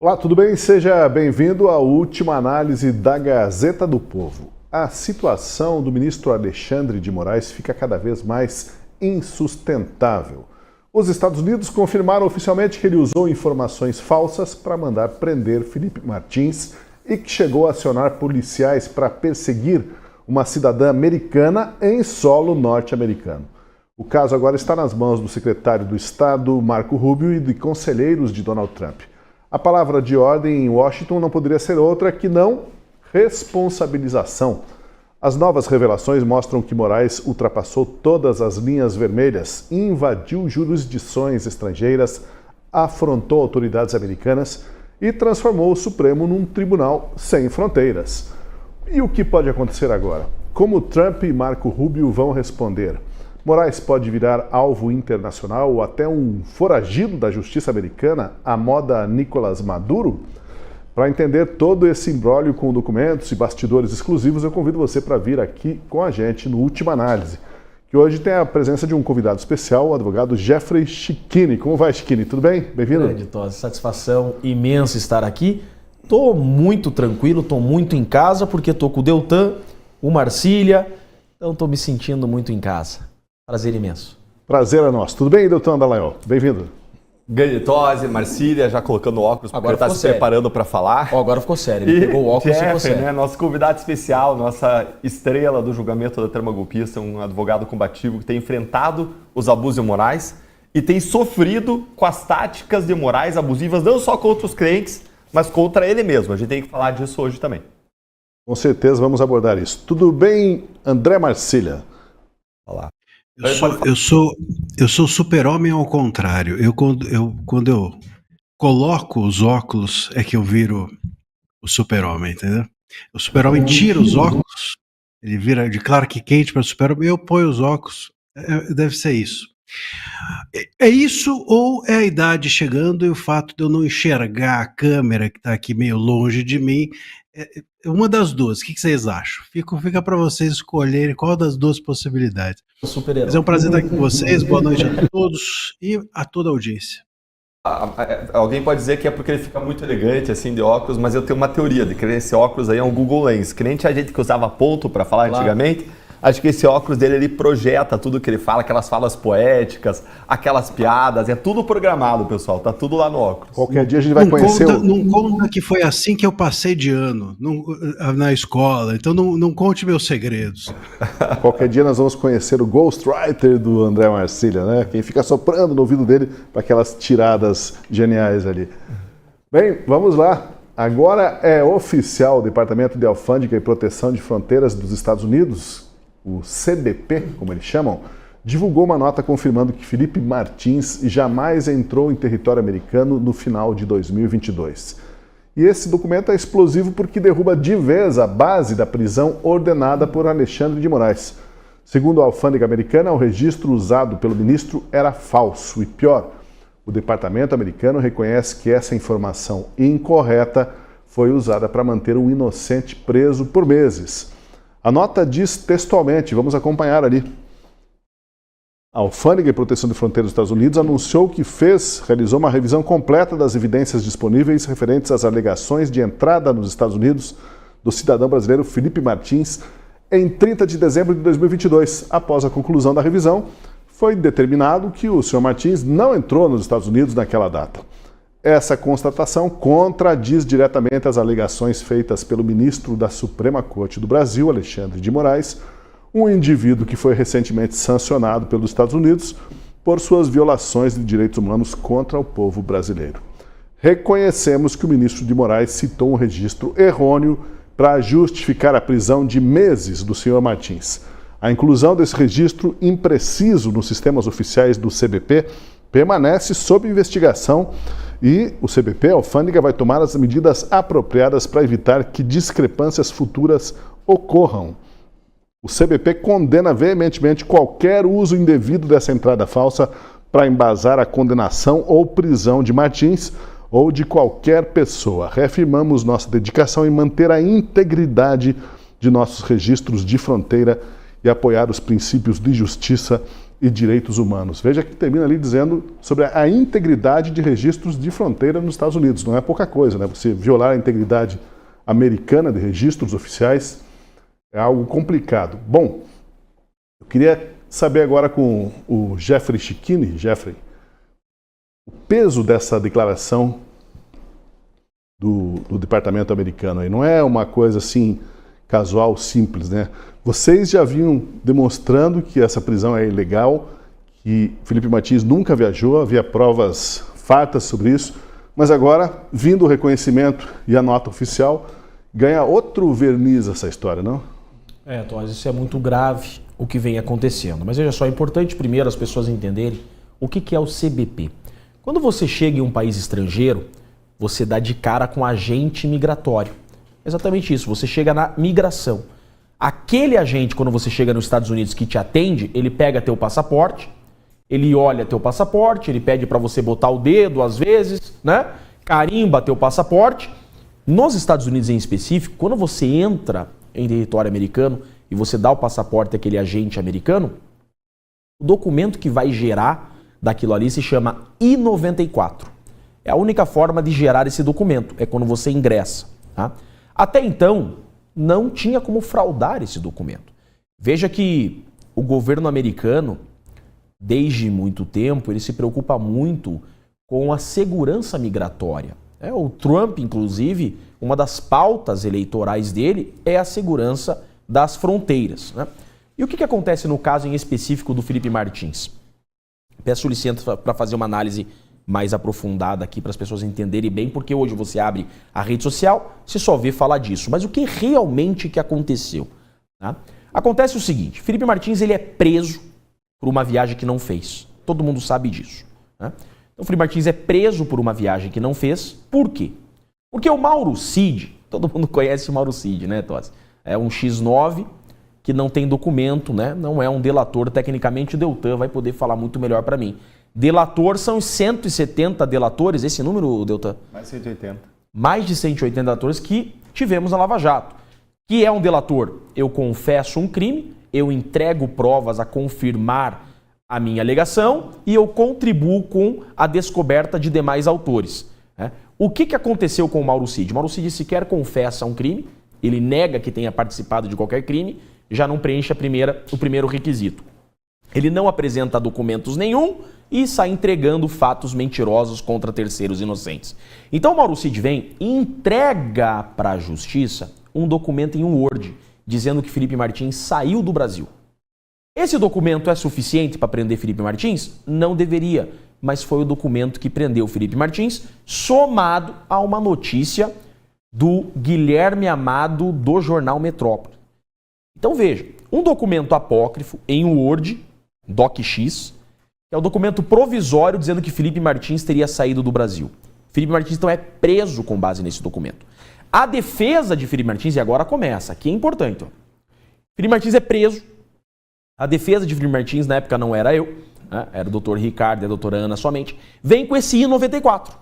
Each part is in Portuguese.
Olá, tudo bem? Seja bem-vindo à última análise da Gazeta do Povo. A situação do ministro Alexandre de Moraes fica cada vez mais insustentável. Os Estados Unidos confirmaram oficialmente que ele usou informações falsas para mandar prender Felipe Martins e que chegou a acionar policiais para perseguir uma cidadã americana em solo norte-americano. O caso agora está nas mãos do secretário do Estado, Marco Rubio, e de conselheiros de Donald Trump. A palavra de ordem em Washington não poderia ser outra que não responsabilização. As novas revelações mostram que Moraes ultrapassou todas as linhas vermelhas, invadiu jurisdições estrangeiras, afrontou autoridades americanas e transformou o Supremo num tribunal sem fronteiras. E o que pode acontecer agora? Como Trump e Marco Rubio vão responder? Moraes pode virar alvo internacional ou até um foragido da justiça americana, à moda Nicolás Maduro? Para entender todo esse imbróglio com documentos e bastidores exclusivos, eu convido você para vir aqui com a gente no Última Análise, que hoje tem a presença de um convidado especial, o advogado Jeffrey Schicchini. Como vai, Schicchini? Tudo bem? Bem-vindo. Grande, Tosi. Satisfação imensa estar aqui. Estou muito tranquilo, estou muito em casa, porque estou com o Deltan, o Marcília, então estou me sentindo muito em casa. Prazer imenso. Prazer é nosso. Tudo bem, Deltan Dallagnol? Bem-vindo. Grande Tosi, Marcília, já colocando óculos porque está se preparando para falar. Agora ficou sério, ele pegou o óculos e ficou sério. Né, nosso convidado especial, nossa estrela do julgamento da trama golpista, um advogado combativo que tem enfrentado os abusos de Moraes e tem sofrido com as táticas de Moraes abusivas, não só contra os clientes, mas contra ele mesmo. A gente tem que falar disso hoje também. Com certeza vamos abordar isso. Tudo bem, André Marcília? Olá. Eu sou super-homem ao contrário. Quando eu coloco os óculos é que eu viro o super-homem, entendeu? O super-homem tira os óculos, ele vira de Clark Kent para super-homem, eu ponho os óculos. Deve ser isso. É isso ou é a idade chegando e o fato de eu não enxergar a câmera que está aqui meio longe de mim? É uma das duas. O que vocês acham? Fica para vocês escolherem qual das duas possibilidades. Mas é um prazer estar aqui com vocês. Boa noite a todos e a toda a audiência. Alguém pode dizer que é porque ele fica muito elegante assim de óculos, mas eu tenho uma teoria de que esse óculos aí é um Google Lens. Que nem tinha gente que usava ponto para falar antigamente. Acho que esse óculos dele, ele projeta tudo que ele fala, aquelas falas poéticas, aquelas piadas, é tudo programado, pessoal, tá tudo lá no óculos. Qualquer dia a gente vai conhecer Não conta que foi assim que eu passei de ano na escola, então não conte meus segredos. Qualquer dia nós vamos conhecer o Ghostwriter do André Marcília, né? Quem fica soprando no ouvido dele para aquelas tiradas geniais ali. Bem, vamos lá. Agora é oficial, o Departamento de Alfândega e Proteção de Fronteiras dos Estados Unidos, o CBP, como eles chamam, divulgou uma nota confirmando que Felipe Martins jamais entrou em território americano no final de 2022. E esse documento é explosivo porque derruba de vez a base da prisão ordenada por Alexandre de Moraes. Segundo a alfândega americana, o registro usado pelo ministro era falso e pior, o departamento americano reconhece que essa informação incorreta foi usada para manter um inocente preso por meses. A nota diz textualmente, vamos acompanhar ali. A Alfândega e Proteção de Fronteiras dos Estados Unidos anunciou que realizou uma revisão completa das evidências disponíveis referentes às alegações de entrada nos Estados Unidos do cidadão brasileiro Felipe Martins em 30 de dezembro de 2022. Após a conclusão da revisão, foi determinado que o Sr. Martins não entrou nos Estados Unidos naquela data. Essa constatação contradiz diretamente as alegações feitas pelo ministro da Suprema Corte do Brasil, Alexandre de Moraes, um indivíduo que foi recentemente sancionado pelos Estados Unidos por suas violações de direitos humanos contra o povo brasileiro. Reconhecemos que o ministro de Moraes citou um registro errôneo para justificar a prisão de meses do senhor Martins. A inclusão desse registro impreciso nos sistemas oficiais do CBP permanece sob investigação e o CBP, a alfândega, vai tomar as medidas apropriadas para evitar que discrepâncias futuras ocorram. O CBP condena veementemente qualquer uso indevido dessa entrada falsa para embasar a condenação ou prisão de Martins ou de qualquer pessoa. Reafirmamos nossa dedicação em manter a integridade de nossos registros de fronteira e apoiar os princípios de justiça e Direitos Humanos. Veja que termina ali dizendo sobre a integridade de registros de fronteira nos Estados Unidos. Não é pouca coisa, né? Você violar a integridade americana de registros oficiais é algo complicado. Bom, eu queria saber agora com o Jeffrey Schickini, o peso dessa declaração do Departamento americano aí. Não é uma coisa assim casual, simples, né? Vocês já vinham demonstrando que essa prisão é ilegal, que Felipe Martins nunca viajou, havia provas fartas sobre isso, mas agora, vindo o reconhecimento e a nota oficial, ganha outro verniz essa história, não? Tomás, isso é muito grave o que vem acontecendo. Mas veja só, é importante primeiro as pessoas entenderem o que é o CBP. Quando você chega em um país estrangeiro, você dá de cara com agente migratório. Exatamente isso, você chega na migração. Aquele agente, quando você chega nos Estados Unidos que te atende, ele pega teu passaporte, ele olha teu passaporte, ele pede para você botar o dedo às vezes, né? Carimba teu passaporte. Nos Estados Unidos em específico, quando você entra em território americano e você dá o passaporte àquele agente americano, o documento que vai gerar daquilo ali se chama I-94. É a única forma de gerar esse documento, é quando você ingressa, tá? Até então, não tinha como fraudar esse documento. Veja que o governo americano, desde muito tempo, ele se preocupa muito com a segurança migratória. O Trump, inclusive, uma das pautas eleitorais dele é a segurança das fronteiras, né? E o que acontece no caso em específico do Felipe Martins? Peço licença para fazer uma análise mais aprofundada aqui para as pessoas entenderem bem, porque hoje você abre a rede social, você só vê falar disso. Mas o que realmente que aconteceu? Tá? Acontece o seguinte, Felipe Martins ele é preso por uma viagem que não fez. Todo mundo sabe disso. Né? Então Felipe Martins é preso por uma viagem que não fez. Por quê? Porque o Mauro Cid, todo mundo conhece o Mauro Cid, né, Tossi? É um X9 que não tem documento, né? Não é um delator. Tecnicamente o Deltan vai poder falar muito melhor para mim. Delator são os 170 delatores, esse número, Deltan? Mais de 180. Mais de 180 delatores que tivemos na Lava Jato. Que é um delator? Eu confesso um crime, eu entrego provas a confirmar a minha alegação e eu contribuo com a descoberta de demais autores. Né? O que aconteceu com o Mauro Cid? O Mauro Cid sequer confessa um crime, ele nega que tenha participado de qualquer crime, já não preenche o primeiro requisito. Ele não apresenta documentos nenhum e sai entregando fatos mentirosos contra terceiros inocentes. Então o Mauro Cid vem e entrega para a justiça um documento em um Word, dizendo que Felipe Martins saiu do Brasil. Esse documento é suficiente para prender Felipe Martins? Não deveria, mas foi o documento que prendeu Felipe Martins, somado a uma notícia do Guilherme Amado do jornal Metrópole. Então veja, um documento apócrifo em Word, DocX, que é o documento provisório dizendo que Felipe Martins teria saído do Brasil. Felipe Martins então é preso com base nesse documento. A defesa de Felipe Martins, e agora começa, aqui é importante. Felipe Martins é preso. A defesa de Felipe Martins, na época não era eu, né? Era o doutor Ricardo e a doutora Ana somente, vem com esse I-94.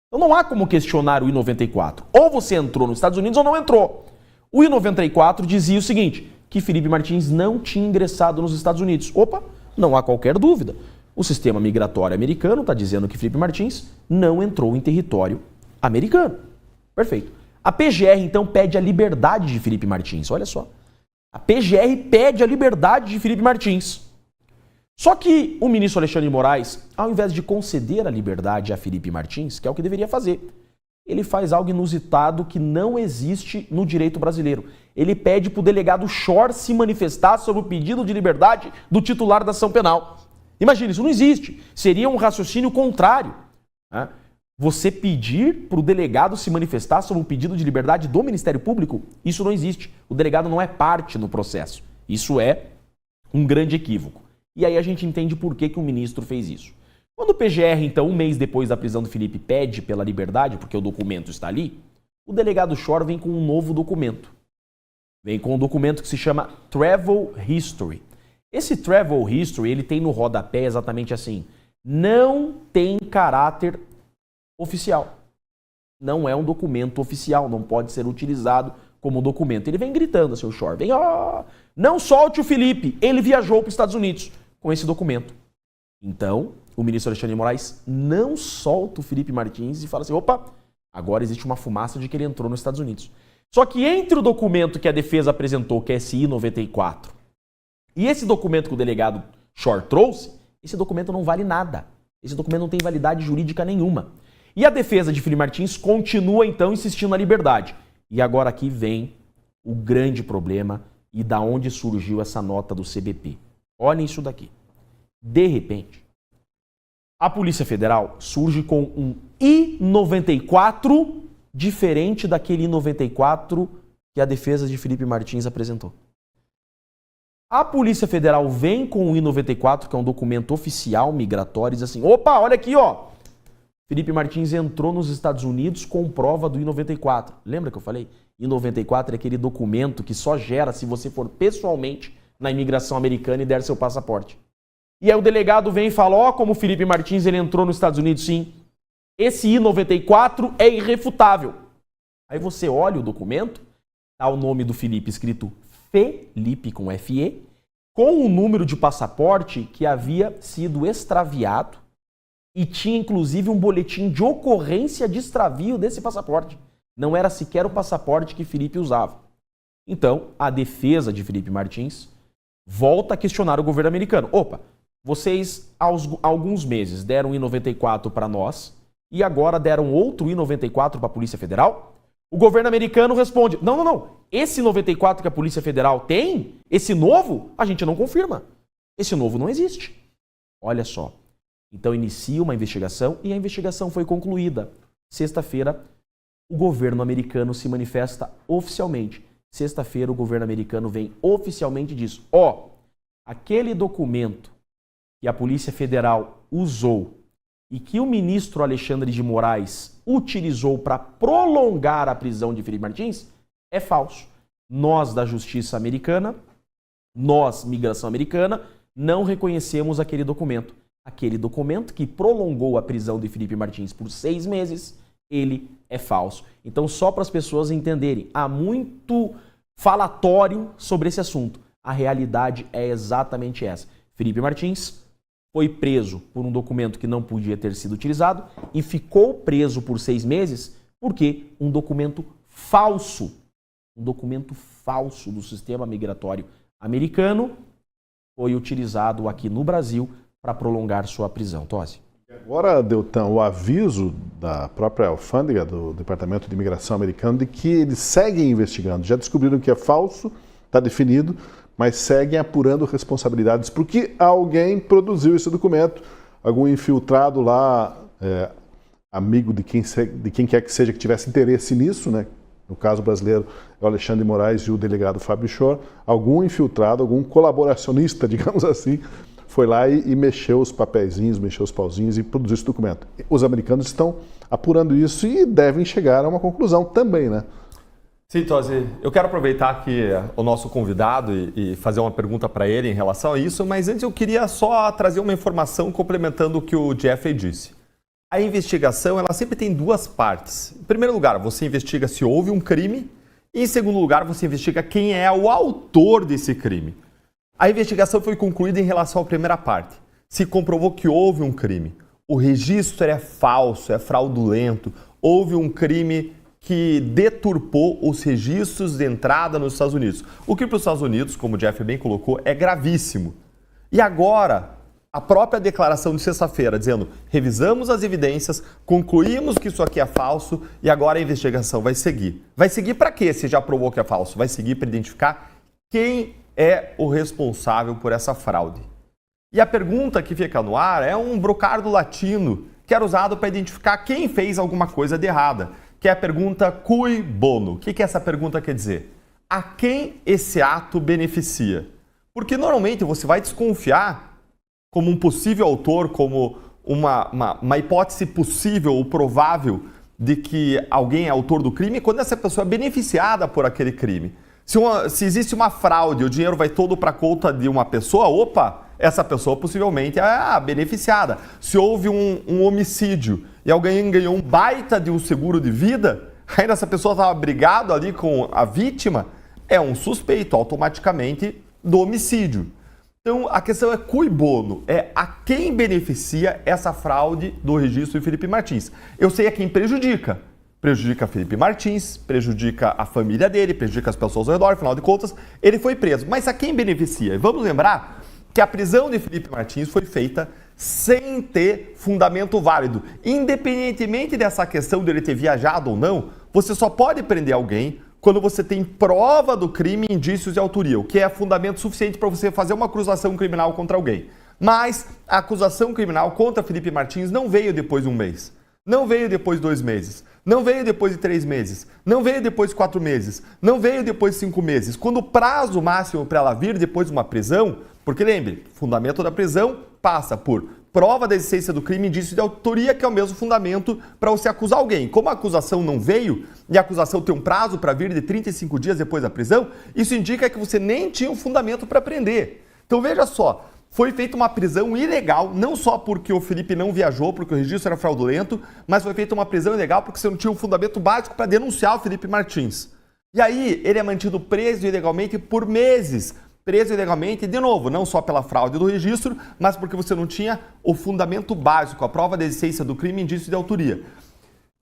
Então não há como questionar o I-94. Ou você entrou nos Estados Unidos ou não entrou. O I-94 dizia o seguinte, que Felipe Martins não tinha ingressado nos Estados Unidos. Opa, não há qualquer dúvida. O sistema migratório americano está dizendo que Felipe Martins não entrou em território americano. Perfeito. A PGR, então, pede a liberdade de Felipe Martins. Olha só. A PGR pede a liberdade de Felipe Martins. Só que o ministro Alexandre de Moraes, ao invés de conceder a liberdade a Felipe Martins, que é o que deveria fazer, ele faz algo inusitado que não existe no direito brasileiro. Ele pede para o delegado Schor se manifestar sobre o pedido de liberdade do titular da ação penal. Imagina, isso não existe. Seria um raciocínio contrário. Né? Você pedir para o delegado se manifestar sobre o pedido de liberdade do Ministério Público, isso não existe. O delegado não é parte no processo. Isso é um grande equívoco. E aí a gente entende por que o ministro fez isso. Quando o PGR, então, um mês depois da prisão do Felipe, pede pela liberdade, porque o documento está ali, o delegado Schor vem com um novo documento. Vem com um documento que se chama Travel History. Esse Travel History, ele tem no rodapé exatamente assim, não tem caráter oficial. Não é um documento oficial, não pode ser utilizado como documento. Ele vem gritando, seu Schor, vem, não solte o Felipe, ele viajou para os Estados Unidos. com esse documento. Então, o ministro Alexandre de Moraes não solta o Felipe Martins e fala assim, opa, agora existe uma fumaça de que ele entrou nos Estados Unidos. Só que entre o documento que a defesa apresentou, que é esse I-94, e esse documento que o delegado Shor trouxe, esse documento não vale nada. Esse documento não tem validade jurídica nenhuma. E a defesa de Felipe Martins continua, então, insistindo na liberdade. E agora aqui vem o grande problema e da onde surgiu essa nota do CBP. Olhem isso daqui. De repente, a Polícia Federal surge com um I-94 diferente daquele I-94 que a defesa de Felipe Martins apresentou. A Polícia Federal vem com o I-94, que é um documento oficial migratório, e diz assim, opa, olha aqui, ó. Felipe Martins entrou nos Estados Unidos com prova do I-94. Lembra que eu falei? I-94 é aquele documento que só gera se você for pessoalmente na imigração americana e der seu passaporte. E aí o delegado vem e fala, ó, como o Felipe Martins ele entrou nos Estados Unidos, sim. Esse I-94 é irrefutável. Aí você olha o documento, tá o nome do Felipe escrito Felipe com FE, com o número de passaporte que havia sido extraviado e tinha inclusive um boletim de ocorrência de extravio desse passaporte. Não era sequer o passaporte que Felipe usava. Então, a defesa de Felipe Martins volta a questionar o governo americano. Opa, vocês há alguns meses deram um I-94 para nós e agora deram outro I-94 para a Polícia Federal? O governo americano responde, não. Esse 94 que a Polícia Federal tem, esse novo, a gente não confirma. Esse novo não existe. Olha só. Então inicia uma investigação e a investigação foi concluída. Sexta-feira, o governo americano se manifesta oficialmente. Sexta-feira, o governo americano vem oficialmente e diz, ó, aquele documento que a Polícia Federal usou e que o ministro Alexandre de Moraes utilizou para prolongar a prisão de Felipe Martins é falso. Nós, da Justiça Americana, nós, Migração Americana, não reconhecemos aquele documento. Aquele documento que prolongou a prisão de Felipe Martins por 6 meses, ele é falso. Então, só para as pessoas entenderem, há muito falatório sobre esse assunto. A realidade é exatamente essa. Felipe Martins foi preso por um documento que não podia ter sido utilizado e ficou preso por 6 meses porque um documento falso do sistema migratório americano foi utilizado aqui no Brasil para prolongar sua prisão. Tosi. Agora, Deltan, o aviso da própria alfândega do Departamento de Imigração americano de que eles seguem investigando. Já descobriram que é falso, está definido, mas seguem apurando responsabilidades porque alguém produziu esse documento, algum infiltrado lá, amigo de quem quer que seja que tivesse interesse nisso, né? No caso brasileiro é o Alexandre de Moraes e o delegado Fábio Shor, algum infiltrado, algum colaboracionista, digamos assim, foi lá e mexeu os papeizinhos, mexeu os pauzinhos e produziu esse documento. Os americanos estão apurando isso e devem chegar a uma conclusão também, né? Sim, Tosi, eu quero aproveitar aqui o nosso convidado e fazer uma pergunta para ele em relação a isso, mas antes eu queria só trazer uma informação complementando o que o Jeffrey disse. A investigação, ela sempre tem 2 partes. Em primeiro lugar, você investiga se houve um crime e, em segundo lugar, você investiga quem é o autor desse crime. A investigação foi concluída em relação à primeira parte. Se comprovou que houve um crime, o registro é falso, é fraudulento, houve um crime que deturpou os registros de entrada nos Estados Unidos. O que para os Estados Unidos, como o Jeff bem colocou, é gravíssimo. E agora, a própria declaração de sexta-feira, dizendo, revisamos as evidências, concluímos que isso aqui é falso e agora a investigação vai seguir. Vai seguir para quê se já provou que é falso? Vai seguir para identificar quem é o responsável por essa fraude. E a pergunta que fica no ar é um brocardo latino que era usado para identificar quem fez alguma coisa de errada, que é a pergunta cui bono. O que essa pergunta quer dizer? A quem esse ato beneficia? Porque normalmente você vai desconfiar como um possível autor, como uma hipótese possível ou provável de que alguém é autor do crime quando essa pessoa é beneficiada por aquele crime. Se existe uma fraude, o dinheiro vai todo para a conta de uma pessoa, opa, essa pessoa possivelmente é a beneficiada. Se houve um homicídio e alguém ganhou um baita de um seguro de vida, ainda essa pessoa estava brigado ali com a vítima, é um suspeito automaticamente do homicídio. Então, a questão é cui bono, é a quem beneficia essa fraude do registro de Felipe Martins. Eu sei a quem prejudica. Prejudica Felipe Martins, prejudica a família dele, prejudica as pessoas ao redor, afinal de contas, ele foi preso. Mas a quem beneficia? E vamos lembrar que a prisão de Felipe Martins foi feita sem ter fundamento válido. Independentemente dessa questão dele ter viajado ou não, você só pode prender alguém quando você tem prova do crime e indícios de autoria, o que é fundamento suficiente para você fazer uma acusação criminal contra alguém. Mas a acusação criminal contra Felipe Martins não veio depois de um mês, não veio depois de 2 meses, não veio depois de 3 meses, não veio depois de 4 meses, não veio depois de 5 meses. Quando o prazo máximo para ela vir depois de uma prisão, porque lembre, fundamento da prisão passa por prova da existência do crime e indício de autoria, que é o mesmo fundamento para você acusar alguém. Como a acusação não veio e a acusação tem um prazo para vir de 35 dias depois da prisão, isso indica que você nem tinha um fundamento para prender. Então veja só, foi feita uma prisão ilegal, não só porque o Felipe não viajou, porque o registro era fraudulento, mas foi feita uma prisão ilegal porque você não tinha um fundamento básico para denunciar o Felipe Martins. E aí ele é mantido preso ilegalmente por meses. Preso ilegalmente, de novo, não só pela fraude do registro, mas porque você não tinha o fundamento básico, a prova da existência do crime e indício de autoria.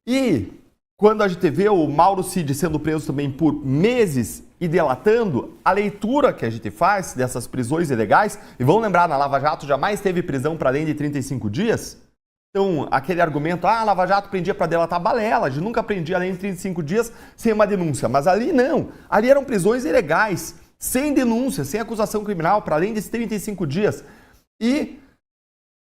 E quando a gente vê o Mauro Cid sendo preso também por meses e delatando, a leitura que a gente faz dessas prisões ilegais, e vamos lembrar, na Lava Jato jamais teve prisão para além de 35 dias, então aquele argumento, a Lava Jato prendia para delatar balela, a gente nunca prendia além de 35 dias sem uma denúncia, mas ali não, ali eram prisões ilegais, sem denúncia, sem acusação criminal, para além desses 35 dias. E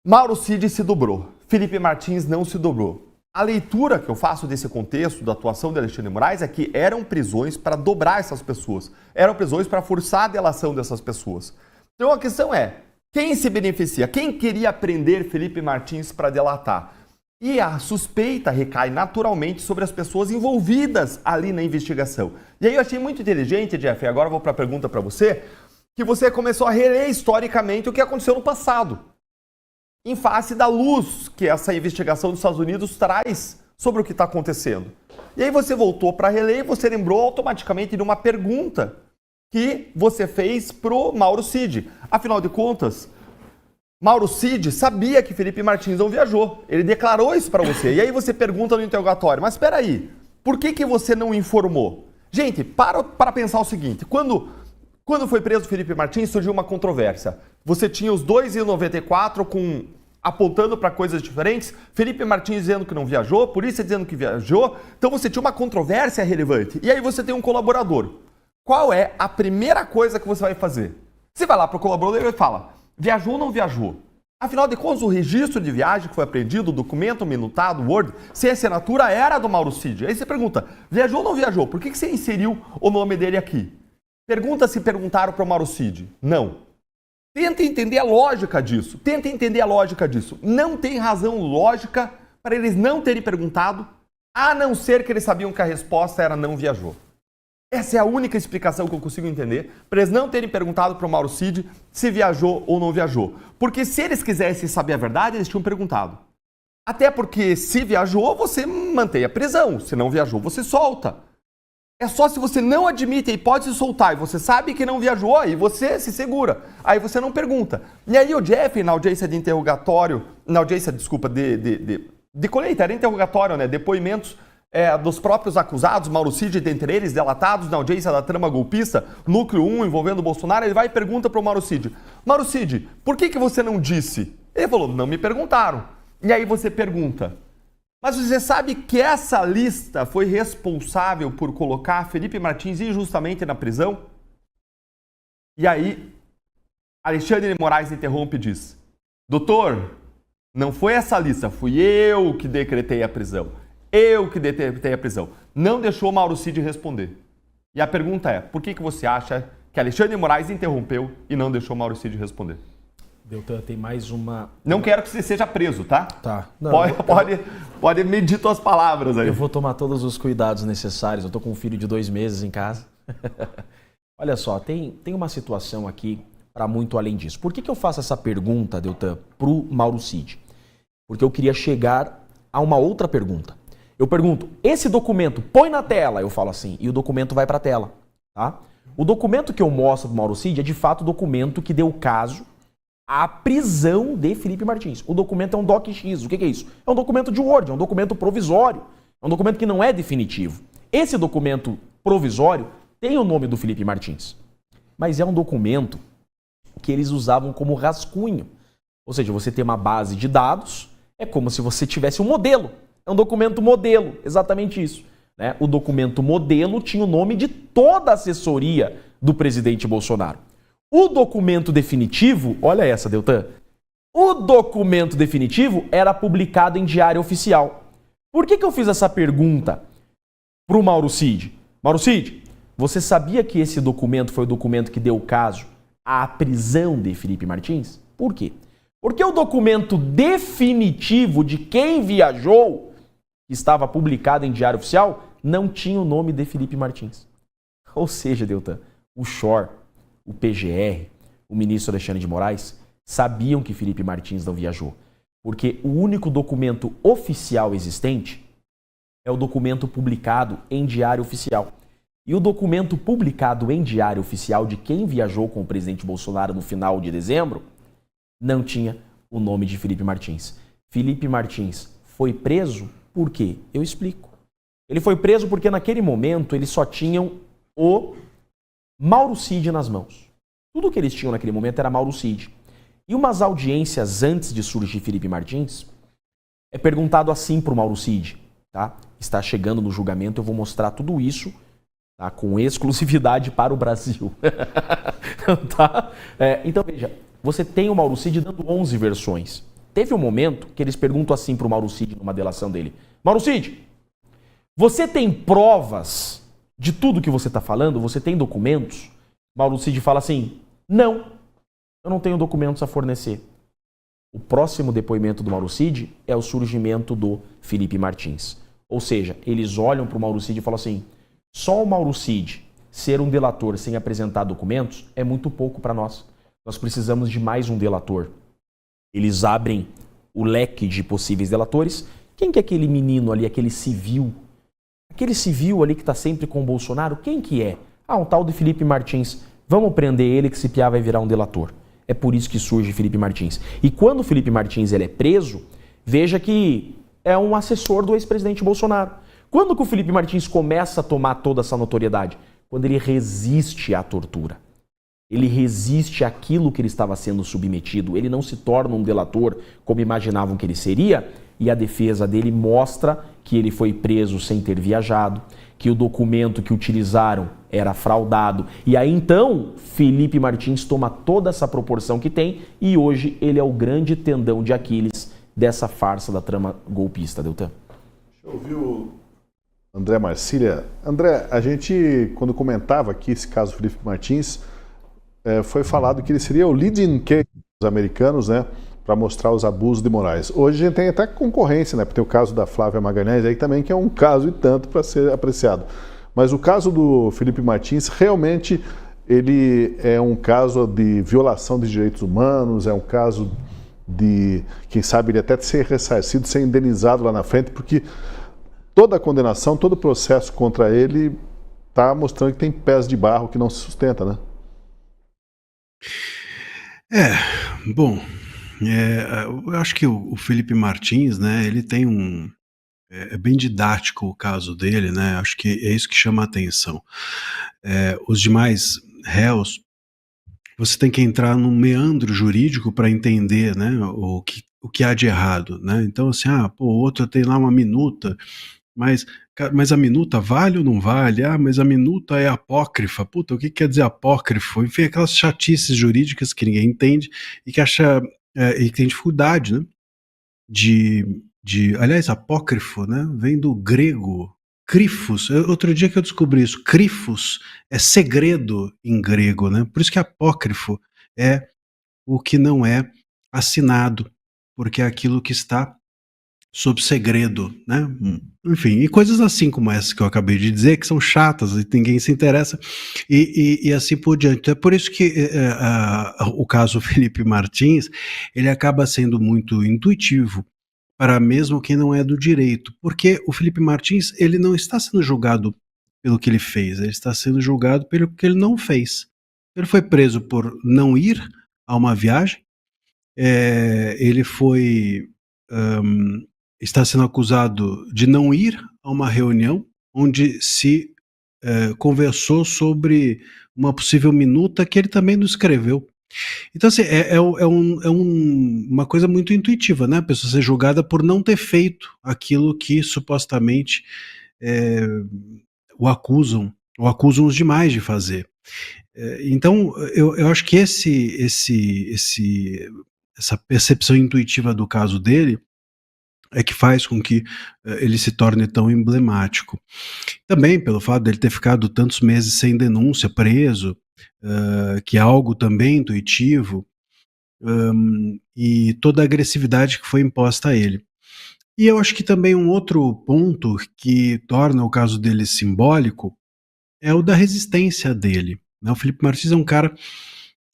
Mauro Cid se dobrou. Felipe Martins não se dobrou. A leitura que eu faço desse contexto da atuação de Alexandre de Moraes é que eram prisões para dobrar essas pessoas. Eram prisões para forçar a delação dessas pessoas. Então a questão é, quem se beneficia? Quem queria prender Felipe Martins para delatar? E a suspeita recai naturalmente sobre as pessoas envolvidas ali na investigação. E aí eu achei muito inteligente, Jeff, e agora eu vou para a pergunta para você, que você começou a reler historicamente o que aconteceu no passado. Em face da luz que essa investigação dos Estados Unidos traz sobre o que está acontecendo. E aí você voltou para reler e você lembrou automaticamente de uma pergunta que você fez pro Mauro Cid. Afinal de contas, Mauro Cid sabia que Felipe Martins não viajou. Ele declarou isso para você. E aí você pergunta no interrogatório, mas espera aí, por que você não informou? Gente, para pensar o seguinte, quando foi preso Felipe Martins, surgiu uma controvérsia. Você tinha os dois em 94 apontando para coisas diferentes, Felipe Martins dizendo que não viajou, polícia dizendo que viajou, então você tinha uma controvérsia relevante. E aí você tem um colaborador. Qual é a primeira coisa que você vai fazer? Você vai lá para o colaborador e fala, viajou ou não viajou? Afinal de contas, o registro de viagem que foi apreendido, o documento minutado, o Word, sem assinatura, era do Mauro Cid. Aí você pergunta, viajou ou não viajou? Por que você inseriu o nome dele aqui? Pergunta se perguntaram para o Mauro Cid. Não. Tenta entender a lógica disso. Tenta entender a lógica disso. Não tem razão lógica para eles não terem perguntado, a não ser que eles sabiam que a resposta era não viajou. Essa é a única explicação que eu consigo entender para eles não terem perguntado para o Mauro Cid se viajou ou não viajou. Porque se eles quisessem saber a verdade, eles tinham perguntado. Até porque se viajou, você mantém a prisão. Se não viajou, você solta. É só se você não admite a hipótese de soltar e você sabe que não viajou, aí você se segura. Aí você não pergunta. E aí o Jeff, na audiência de interrogatório, na audiência, desculpa, de colheita, era interrogatório, né? Depoimentos dos próprios acusados, Mauro Cid, dentre eles, delatados na audiência da trama golpista, núcleo 1 envolvendo o Bolsonaro, ele vai e pergunta para o Mauro Cid, Mauro Cid, por que você não disse? Ele falou, não me perguntaram. E aí você pergunta, mas você sabe que essa lista foi responsável por colocar Felipe Martins injustamente na prisão? E aí, Alexandre de Moraes interrompe e diz, doutor, não foi essa lista, fui eu que decretei a prisão. Eu que decretei a prisão. Não deixou Mauro Cid responder. E a pergunta é, por que você acha que Alexandre de Moraes interrompeu e não deixou Mauro Cid responder? Deltan, tem mais uma... Não quero que você seja preso, tá? Tá. Não, pode medir suas palavras aí. Eu vou tomar todos os cuidados necessários. Eu tô com um filho de 2 meses em casa. Olha só, tem uma situação aqui para muito além disso. Por que eu faço essa pergunta, Deltan, pro Mauro Cid? Porque eu queria chegar a uma outra pergunta. Eu pergunto, esse documento, põe na tela. Eu falo assim, e o documento vai para a tela, tá? O documento que eu mostro pro Mauro Cid é de fato o documento que deu caso à prisão de Felipe Martins. O documento é um DocX. O que é isso? É um documento de Word, é um documento provisório. É um documento que não é definitivo. Esse documento provisório tem o nome do Felipe Martins. Mas é um documento que eles usavam como rascunho. Ou seja, você tem uma base de dados, é como se você tivesse um modelo. É um documento modelo, exatamente isso. Né? O documento modelo tinha o nome de toda a assessoria do presidente Bolsonaro. O documento definitivo, olha essa, Deltan. O documento definitivo era publicado em diário oficial. Por que eu fiz essa pergunta para o Mauro Cid? Mauro Cid, você sabia que esse documento foi o documento que deu caso à prisão de Felipe Martins? Por quê? Porque o documento definitivo de quem viajou, que estava publicado em diário oficial, não tinha o nome de Felipe Martins. Ou seja, Deltan, o Schor, o PGR, o ministro Alexandre de Moraes, sabiam que Felipe Martins não viajou. Porque o único documento oficial existente é o documento publicado em diário oficial. E o documento publicado em diário oficial de quem viajou com o presidente Bolsonaro no final de dezembro não tinha o nome de Felipe Martins. Felipe Martins foi preso por quê? Eu explico. Ele foi preso porque naquele momento eles só tinham o Mauro Cid nas mãos. Tudo que eles tinham naquele momento era Mauro Cid. E umas audiências antes de surgir Felipe Martins, é perguntado assim para o Mauro Cid, tá? Está chegando no julgamento, eu vou mostrar tudo isso, tá? Com exclusividade para o Brasil. Tá? Então veja, você tem o Mauro Cid dando 11 versões. Teve um momento que eles perguntam assim para o Mauro Cid numa delação dele. Mauro Cid, você tem provas de tudo que você está falando? Você tem documentos? Mauro Cid fala assim, não, eu não tenho documentos a fornecer. O próximo depoimento do Mauro Cid é o surgimento do Felipe Martins. Ou seja, eles olham para o Mauro Cid e falam assim, só o Mauro Cid ser um delator sem apresentar documentos é muito pouco para nós. Nós precisamos de mais um delator. Eles abrem o leque de possíveis delatores. Quem que é aquele menino ali, aquele civil? Aquele civil ali que está sempre com o Bolsonaro, quem que é? Ah, um tal de Felipe Martins. Vamos prender ele que esse piá vai virar um delator. É por isso que surge Felipe Martins. E quando o Felipe Martins ele é preso, veja que é um assessor do ex-presidente Bolsonaro. Quando que o Felipe Martins começa a tomar toda essa notoriedade? Quando ele resiste à tortura. Ele resiste àquilo que ele estava sendo submetido. Ele não se torna um delator como imaginavam que ele seria. E a defesa dele mostra que ele foi preso sem ter viajado, que o documento que utilizaram era fraudado. E aí então, Felipe Martins toma toda essa proporção que tem e hoje ele é o grande tendão de Aquiles dessa farsa da trama golpista, Deltan. Deixa eu ouvir o André Marcília. André, a gente, quando comentava aqui esse caso do Felipe Martins, foi falado que ele seria o leading case dos americanos, né? Para mostrar os abusos de Moraes. Hoje a gente tem até concorrência, né? Porque tem o caso da Flávia Magalhães aí também, que é um caso e tanto para ser apreciado. Mas o caso do Felipe Martins, realmente, ele é um caso de violação de direitos humanos, é um caso de, quem sabe, ele até ser ressarcido, ser indenizado lá na frente, porque toda a condenação, todo o processo contra ele está mostrando que tem pés de barro que não se sustenta, né? Bom... eu acho que o Felipe Martins, né, ele tem é bem didático o caso dele, né, acho que é isso que chama a atenção. Os demais réus, você tem que entrar num meandro jurídico para entender, né, o que há de errado, né, então assim, o outro tem lá uma minuta, mas a minuta vale ou não vale? Mas a minuta é apócrifa. Puta, o que quer dizer apócrifo? Enfim, aquelas chatices jurídicas que ninguém entende e que acha e que tem dificuldade, né? Aliás, apócrifo, né? Vem do grego crifos. Outro dia que eu descobri isso, crifos é segredo em grego, né? Por isso que apócrifo é o que não é assinado, porque é aquilo que está sob segredo, né? Enfim, e coisas assim como essa que eu acabei de dizer, que são chatas e ninguém se interessa, e assim por diante. É por isso que o caso Felipe Martins, ele acaba sendo muito intuitivo para mesmo quem não é do direito, porque o Felipe Martins, ele não está sendo julgado pelo que ele fez, ele está sendo julgado pelo que ele não fez. Ele foi preso por não ir a uma viagem, ele está sendo acusado de não ir a uma reunião onde se conversou sobre uma possível minuta que ele também não escreveu. Então, assim, uma coisa muito intuitiva, né? A pessoa ser julgada por não ter feito aquilo que supostamente o acusam os demais de fazer. Então, eu acho que essa percepção intuitiva do caso dele é que faz com que ele se torne tão emblemático. Também pelo fato dele ter ficado tantos meses sem denúncia, preso, que é algo também intuitivo, e toda a agressividade que foi imposta a ele. E eu acho que também um outro ponto que torna o caso dele simbólico é o da resistência dele. O Felipe Martins é um cara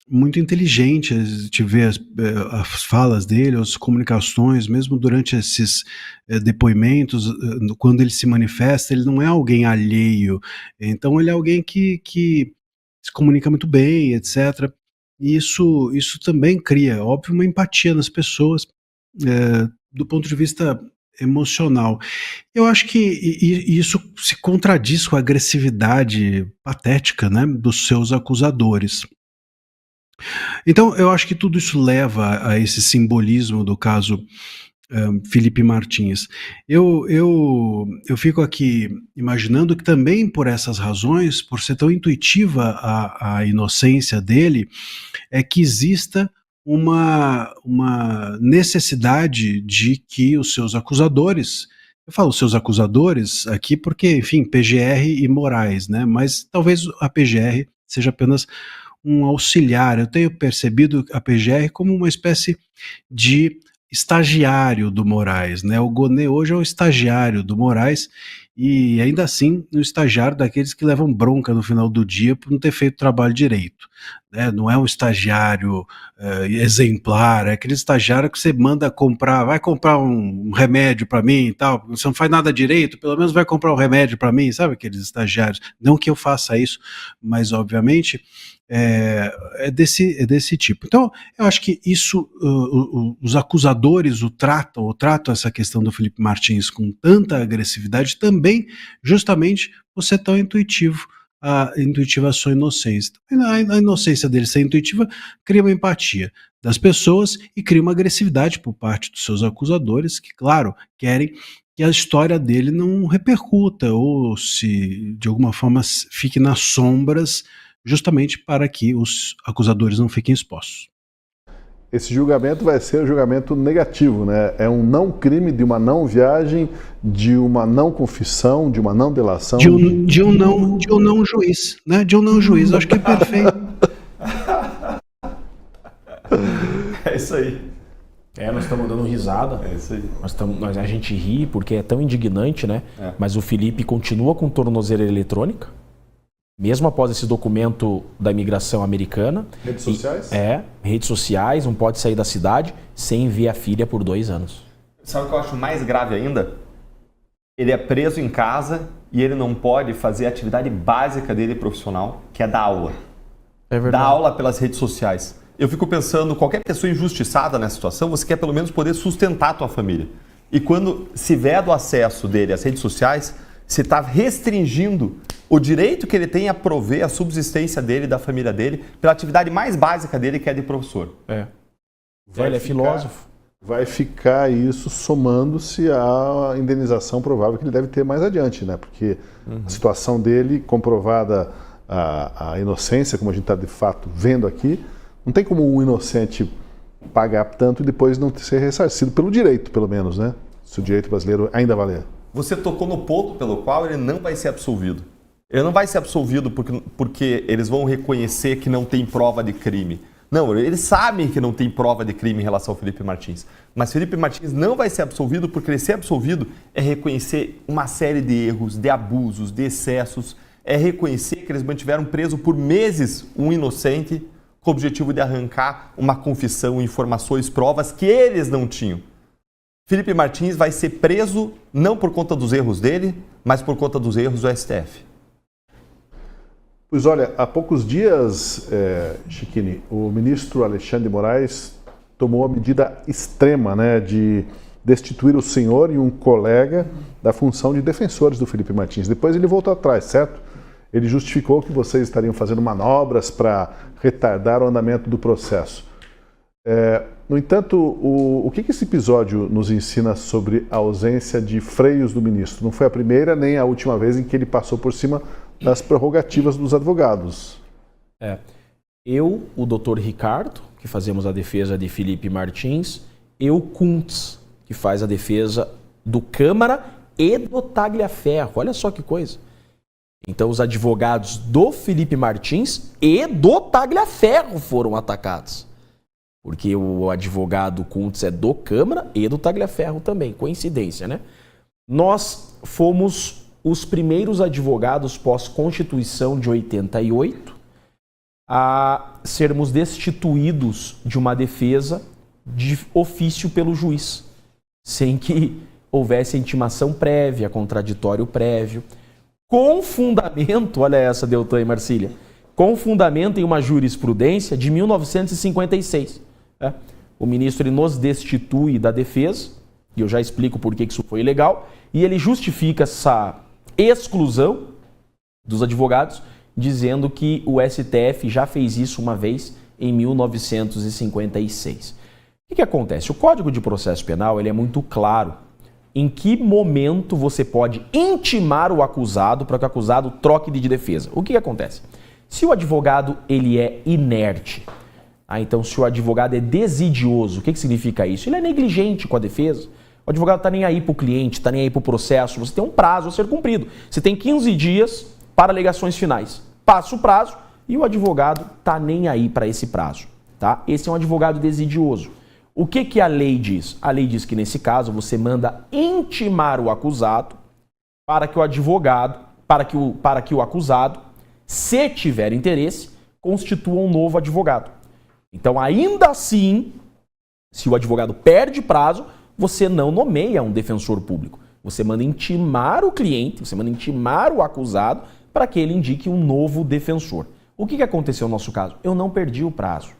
muito inteligente, a gente vê as falas dele, as comunicações, mesmo durante esses depoimentos, quando ele se manifesta, ele não é alguém alheio, então ele é alguém que se comunica muito bem, etc. E isso também cria, óbvio, uma empatia nas pessoas, do ponto de vista emocional. Eu acho que isso se contradiz com a agressividade patética, né, dos seus acusadores. Então, eu acho que tudo isso leva a esse simbolismo do caso Felipe Martins. Eu fico aqui imaginando que também por essas razões, por ser tão intuitiva a inocência dele, é que exista uma necessidade de que os seus acusadores, eu falo seus acusadores aqui porque, enfim, PGR e Moraes, né? Mas talvez a PGR seja apenas um auxiliar. Eu tenho percebido a PGR como uma espécie de estagiário do Moraes, né? O Gonê hoje é o estagiário do Moraes e ainda assim um estagiário daqueles que levam bronca no final do dia por não ter feito o trabalho direito, né? Não é um estagiário exemplar, é aquele estagiário que você manda comprar, vai comprar um remédio para mim e tal, você não faz nada direito, pelo menos vai comprar um remédio para mim, sabe aqueles estagiários? Não que eu faça isso, mas obviamente é desse tipo. Então, eu acho que isso, os acusadores tratam essa questão do Felipe Martins com tanta agressividade também, justamente por ser tão intuitiva a sua inocência. A inocência dele ser intuitiva cria uma empatia das pessoas e cria uma agressividade por parte dos seus acusadores, que, claro, querem que a história dele não repercuta ou se, de alguma forma, fique nas sombras, justamente para que os acusadores não fiquem expostos. Esse julgamento vai ser um julgamento negativo, né? É um não crime, de uma não viagem, de uma não confissão, de uma não delação. De um não juiz, né? De um não juiz, acho que é perfeito. É isso aí. Nós estamos dando risada. É isso aí. A gente ri porque é tão indignante, né? Mas o Felipe continua com tornozeleira eletrônica, mesmo após esse documento da imigração americana. Redes sociais? Redes sociais, não pode sair da cidade sem ver a filha por 2 anos. Sabe o que eu acho mais grave ainda? Ele é preso em casa e ele não pode fazer a atividade básica dele profissional, que é dar aula. É verdade. Dar aula pelas redes sociais. Eu fico pensando, qualquer pessoa injustiçada nessa situação, você quer pelo menos poder sustentar a tua família. E quando se veda o acesso dele às redes sociais, você está restringindo o direito que ele tem a prover a subsistência dele e da família dele pela atividade mais básica dele, que é de professor. Ele é filósofo. Vai ficar isso somando-se à indenização provável que ele deve ter mais adiante, né? Porque a situação dele, comprovada a inocência, como a gente está de fato vendo aqui, não tem como um inocente pagar tanto e depois não ser ressarcido pelo direito, pelo menos, né? Se o direito brasileiro ainda valer. Você tocou no ponto pelo qual ele não vai ser absolvido. Ele não vai ser absolvido porque eles vão reconhecer que não tem prova de crime. Não, eles sabem que não tem prova de crime em relação ao Felipe Martins. Mas Felipe Martins não vai ser absolvido porque ele ser absolvido é reconhecer uma série de erros, de abusos, de excessos. É reconhecer que eles mantiveram preso por meses um inocente com o objetivo de arrancar uma confissão, informações, provas que eles não tinham. Felipe Martins vai ser preso não por conta dos erros dele, mas por conta dos erros do STF. Pois olha, há poucos dias, Chiquini, o ministro Alexandre de Moraes tomou a medida extrema, né, de destituir o senhor e um colega da função de defensores do Felipe Martins. Depois ele voltou atrás, certo? Ele justificou que vocês estariam fazendo manobras para retardar o andamento do processo. No entanto, o que esse episódio nos ensina sobre a ausência de freios do ministro? Não foi a primeira nem a última vez em que ele passou por cima das prerrogativas dos advogados. Eu, o doutor Ricardo, que fazemos a defesa de Felipe Martins, eu, Kuntz, que faz a defesa do Câmara e do Tagliaferro. Olha só que coisa. Então, os advogados do Felipe Martins e do Tagliaferro foram atacados. Porque o advogado Kuntz é do Câmara e do Tagliaferro também. Coincidência, né? Nós fomos os primeiros advogados pós-Constituição de 88 a sermos destituídos de uma defesa de ofício pelo juiz, sem que houvesse intimação prévia, contraditório prévio, com fundamento, olha essa, Deltan e Marcília, com fundamento em uma jurisprudência de 1956. O ministro ele nos destitui da defesa, e eu já explico por que isso foi ilegal, e ele justifica essa exclusão dos advogados, dizendo que o STF já fez isso uma vez em 1956. O que acontece? O Código de Processo Penal ele é muito claro em que momento você pode intimar o acusado para que o acusado troque de defesa. O que acontece? Se o advogado ele é inerte, então se o advogado é desidioso, o que significa isso? Ele é negligente com a defesa. O advogado está nem aí para o cliente, está nem aí para o processo, você tem um prazo a ser cumprido. Você tem 15 dias para alegações finais. Passa o prazo e o advogado está nem aí para esse prazo. Tá? Esse é um advogado desidioso. O que a lei diz? A lei diz que nesse caso você manda intimar o acusado para que o advogado, para que o acusado, se tiver interesse, constitua um novo advogado. Então, ainda assim, se o advogado perde prazo, você não nomeia um defensor público. Você manda intimar o cliente, você manda intimar o acusado para que ele indique um novo defensor. O que aconteceu no nosso caso? Eu não perdi o prazo.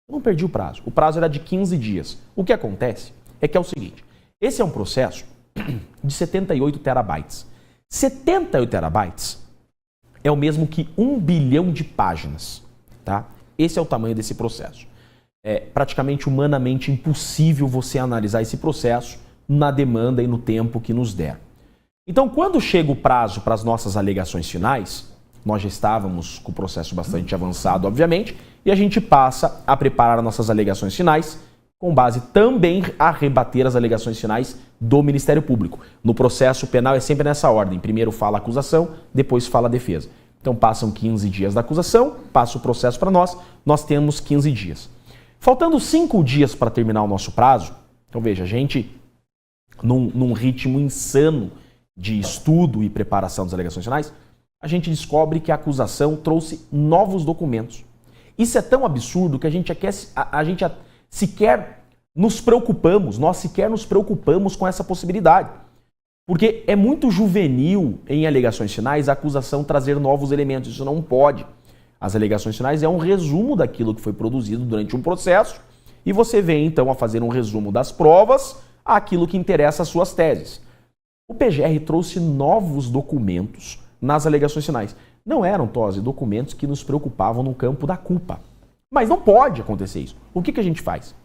Eu não perdi o prazo. O prazo era de 15 dias. O que acontece é que é o seguinte. Esse é um processo de 78 terabytes. 78 terabytes é o mesmo que 1 bilhão de páginas. Tá? Esse é o tamanho desse processo. É praticamente humanamente impossível você analisar esse processo na demanda e no tempo que nos der. Então, quando chega o prazo para as nossas alegações finais, nós já estávamos com o processo bastante avançado, obviamente, e a gente passa a preparar nossas alegações finais, com base também a rebater as alegações finais do Ministério Público. No processo penal é sempre nessa ordem. Primeiro fala a acusação, depois fala a defesa. Então passam 15 dias da acusação, passa o processo para nós temos 15 dias. Faltando 5 dias para terminar o nosso prazo, então veja, a gente, num ritmo insano de estudo e preparação das alegações finais, a gente descobre que a acusação trouxe novos documentos. Isso é tão absurdo que a gente sequer nos preocupamos, nós sequer nos preocupamos com essa possibilidade. Porque é muito juvenil em alegações finais a acusação trazer novos elementos, isso não pode. As alegações finais é um resumo daquilo que foi produzido durante um processo e você vem então a fazer um resumo das provas àquilo que interessa às suas teses. O PGR trouxe novos documentos nas alegações finais. Não eram, Tosi, documentos que nos preocupavam no campo da culpa. Mas não pode acontecer isso. O que a gente faz?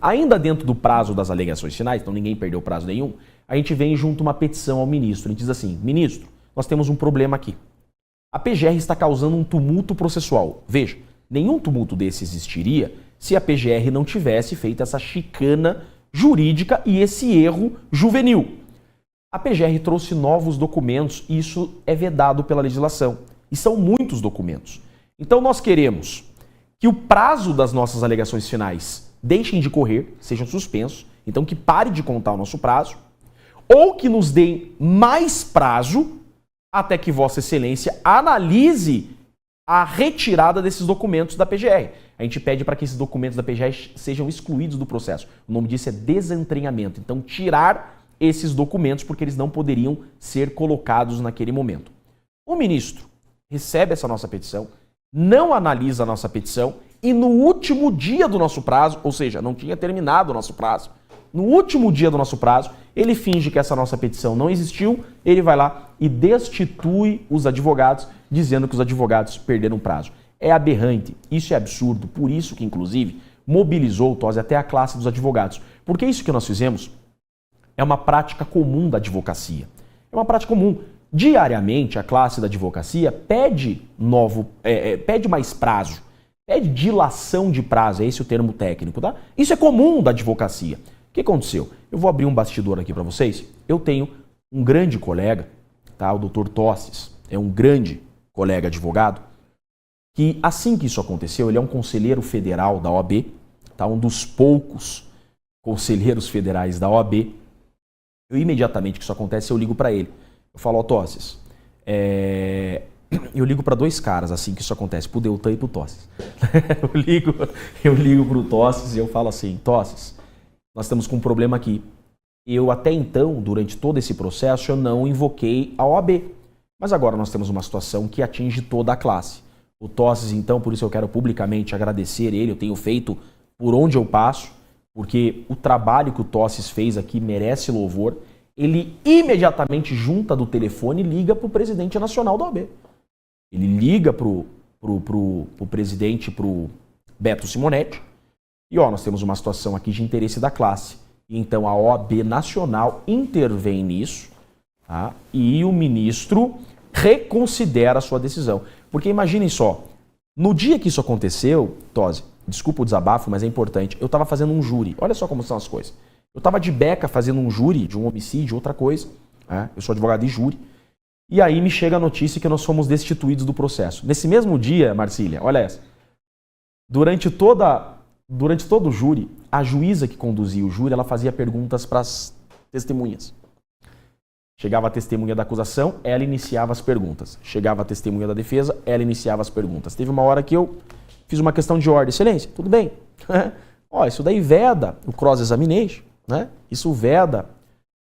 Ainda dentro do prazo das alegações finais, então ninguém perdeu prazo nenhum, a gente vem junto uma petição ao ministro. A gente diz assim, ministro, nós temos um problema aqui. A PGR está causando um tumulto processual. Veja, nenhum tumulto desse existiria se a PGR não tivesse feito essa chicana jurídica e esse erro juvenil. A PGR trouxe novos documentos e isso é vedado pela legislação. E são muitos documentos. Então nós queremos que o prazo das nossas alegações finais deixem de correr, sejam suspensos, então que pare de contar o nosso prazo, ou que nos deem mais prazo até que Vossa Excelência analise a retirada desses documentos da PGR. A gente pede para que esses documentos da PGR sejam excluídos do processo. O nome disso é desentranhamento. Então, tirar esses documentos porque eles não poderiam ser colocados naquele momento. O ministro recebe essa nossa petição, não analisa a nossa petição e no último dia do nosso prazo, ou seja, não tinha terminado o nosso prazo, no último dia do nosso prazo, ele finge que essa nossa petição não existiu, ele vai lá e destitui os advogados, dizendo que os advogados perderam o prazo. É aberrante, isso é absurdo, por isso que, inclusive, mobilizou o Tosi até a classe dos advogados. Porque isso que nós fizemos é uma prática comum da advocacia. É uma prática comum. Diariamente, a classe da advocacia pede pede mais prazo, pede dilação de prazo, é esse o termo técnico, tá? Isso é comum da advocacia. O que aconteceu? Eu vou abrir um bastidor aqui para vocês. Eu tenho um grande colega, tá? O Dr. Tosses, é um grande colega advogado, que assim que isso aconteceu, ele é um conselheiro federal da OAB, tá? Um dos poucos conselheiros federais da OAB. Eu imediatamente que isso acontece, eu ligo para ele. Eu falo, Tosses, eu ligo para dois caras assim que isso acontece, pro Deltan e pro Tosses. eu ligo pro Tosses e eu falo assim, Tosses, nós estamos com um problema aqui. Eu até então, durante todo esse processo, eu não invoquei a OAB. Mas agora nós temos uma situação que atinge toda a classe. O Tosses, então, por isso eu quero publicamente agradecer ele, eu tenho feito por onde eu passo, porque o trabalho que o Tosses fez aqui merece louvor. Ele imediatamente junta do telefone e liga para o presidente nacional da OAB. Ele liga para o presidente, para o Beto Simonetti, e nós temos uma situação aqui de interesse da classe. E então a OAB nacional intervém nisso, tá? E o ministro reconsidera a sua decisão. Porque imaginem só, no dia que isso aconteceu, Tosi, desculpa o desabafo, mas é importante, eu estava fazendo um júri. Olha só como são as coisas. Eu estava de beca fazendo um júri de um homicídio, outra coisa. Eu sou advogado de júri. E aí me chega a notícia que nós fomos destituídos do processo. Nesse mesmo dia, Marcília, olha essa. Durante todo o júri, a juíza que conduzia o júri, ela fazia perguntas para as testemunhas. Chegava a testemunha da acusação, ela iniciava as perguntas. Chegava a testemunha da defesa, ela iniciava as perguntas. Teve uma hora que eu fiz uma questão de ordem. Excelência, tudo bem? Isso daí veda o cross-examination, né? Isso veda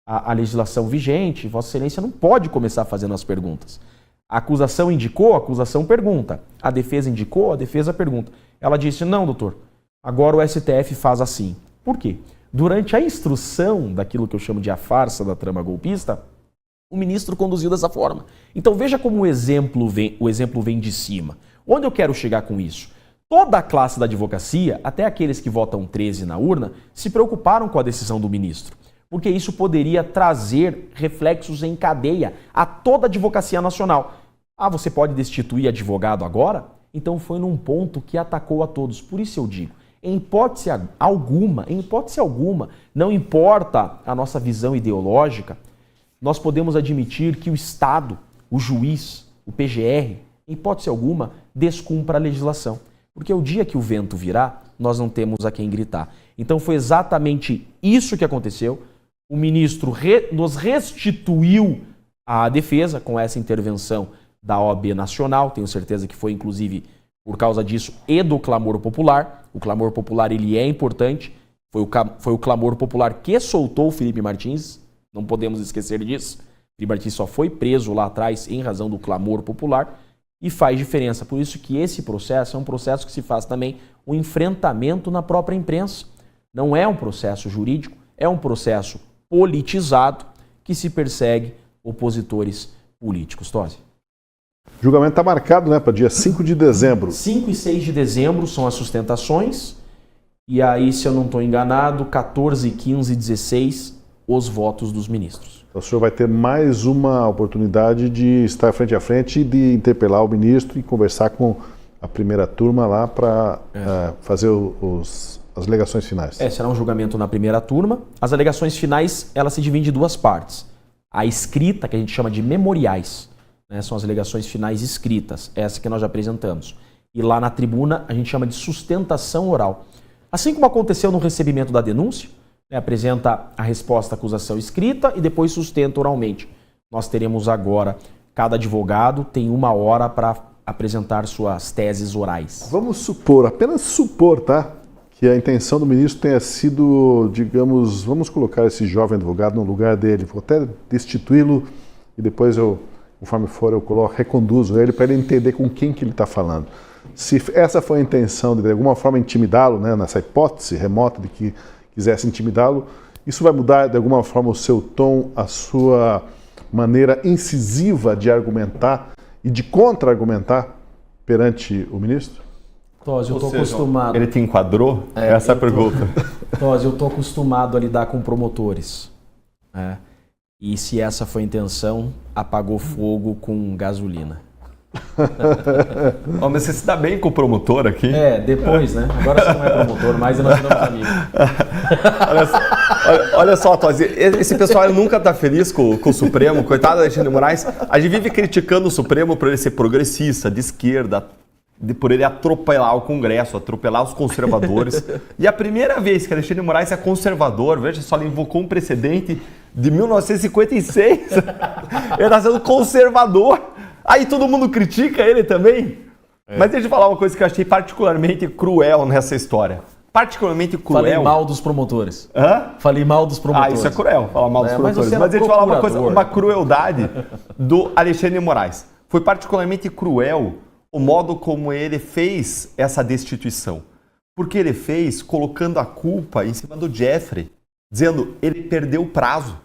a legislação vigente. Vossa Excelência não pode começar fazendo as perguntas. A acusação indicou, a acusação pergunta. A defesa indicou, a defesa pergunta. Ela disse, não, doutor, agora o STF faz assim. Por quê? Durante a instrução daquilo que eu chamo de a farsa da trama golpista, o ministro conduziu dessa forma. Então veja como o exemplo vem de cima. Onde eu quero chegar com isso? Toda a classe da advocacia, até aqueles que votam 13 na urna, se preocuparam com a decisão do ministro, porque isso poderia trazer reflexos em cadeia a toda a advocacia nacional. Você pode destituir advogado agora? Então foi num ponto que atacou a todos. Por isso eu digo, em hipótese alguma, não importa a nossa visão ideológica, nós podemos admitir que o Estado, o juiz, o PGR, em hipótese alguma, descumpra a legislação. Porque o dia que o vento virar, nós não temos a quem gritar. Então foi exatamente isso que aconteceu. O ministro nos restituiu a defesa com essa intervenção da OAB Nacional. Tenho certeza que foi, inclusive, por causa disso e do clamor popular. O clamor popular, ele é importante. Foi o clamor popular que soltou o Felipe Martins. Não podemos esquecer disso. Felipe Martins só foi preso lá atrás em razão do clamor popular. E faz diferença. Por isso que esse processo é um processo que se faz também um enfrentamento na própria imprensa. Não é um processo jurídico, é um processo politizado que se persegue opositores políticos. Tosi. O julgamento está marcado, né, para dia 5 de dezembro. 5 e 6 de dezembro são as sustentações. E aí, se eu não estou enganado, 14, 15 e 16 os votos dos ministros. O senhor vai ter mais uma oportunidade de estar frente a frente e de interpelar o ministro e conversar com a primeira turma lá para fazer as alegações finais. Será um julgamento na primeira turma. As alegações finais, elas se dividem em duas partes. A escrita, que a gente chama de memoriais, né, são as alegações finais escritas, essa que nós já apresentamos. E lá na tribuna, a gente chama de sustentação oral. Assim como aconteceu no recebimento da denúncia, apresenta a resposta à acusação escrita e depois sustenta oralmente. Nós teremos agora, cada advogado tem 1 hora para apresentar suas teses orais. Vamos supor, apenas supor, tá? Que a intenção do ministro tenha sido, digamos, vamos colocar esse jovem advogado no lugar dele, vou até destituí-lo e depois eu conforme for eu reconduzo ele para ele entender com quem que ele está falando. Se essa foi a intenção de alguma forma intimidá-lo, né, nessa hipótese remota de que quisesse intimidá-lo, isso vai mudar de alguma forma o seu tom, a sua maneira incisiva de argumentar e de contra-argumentar perante o ministro? Tosi, eu estou acostumado. Ele te enquadrou? Essa é a pergunta. Tosi, eu estou acostumado a lidar com promotores. Né? E se essa foi a intenção, apagou fogo com gasolina. Mas você se dá bem com o promotor aqui? Depois, né? Agora você não é promotor, mas nós somos amigos. Olha só, Tosi, esse pessoal nunca tá feliz com o Supremo, coitado do Alexandre de Moraes. A gente vive criticando o Supremo por ele ser progressista, de esquerda, por ele atropelar o Congresso, atropelar os conservadores. E a primeira vez que Alexandre de Moraes é conservador, veja só, ele invocou um precedente de 1956. Ele está sendo conservador. Aí todo mundo critica ele também. Mas deixa eu falar uma coisa que eu achei particularmente cruel nessa história. Particularmente cruel. Falei mal dos promotores. Hã? Falei mal dos promotores. Isso é cruel, falar mal dos promotores. Mas deixa eu falar uma coisa, uma crueldade do Alexandre de Moraes. Foi particularmente cruel o modo como ele fez essa destituição. Porque ele fez colocando a culpa em cima do Jeffrey, dizendo ele perdeu o prazo.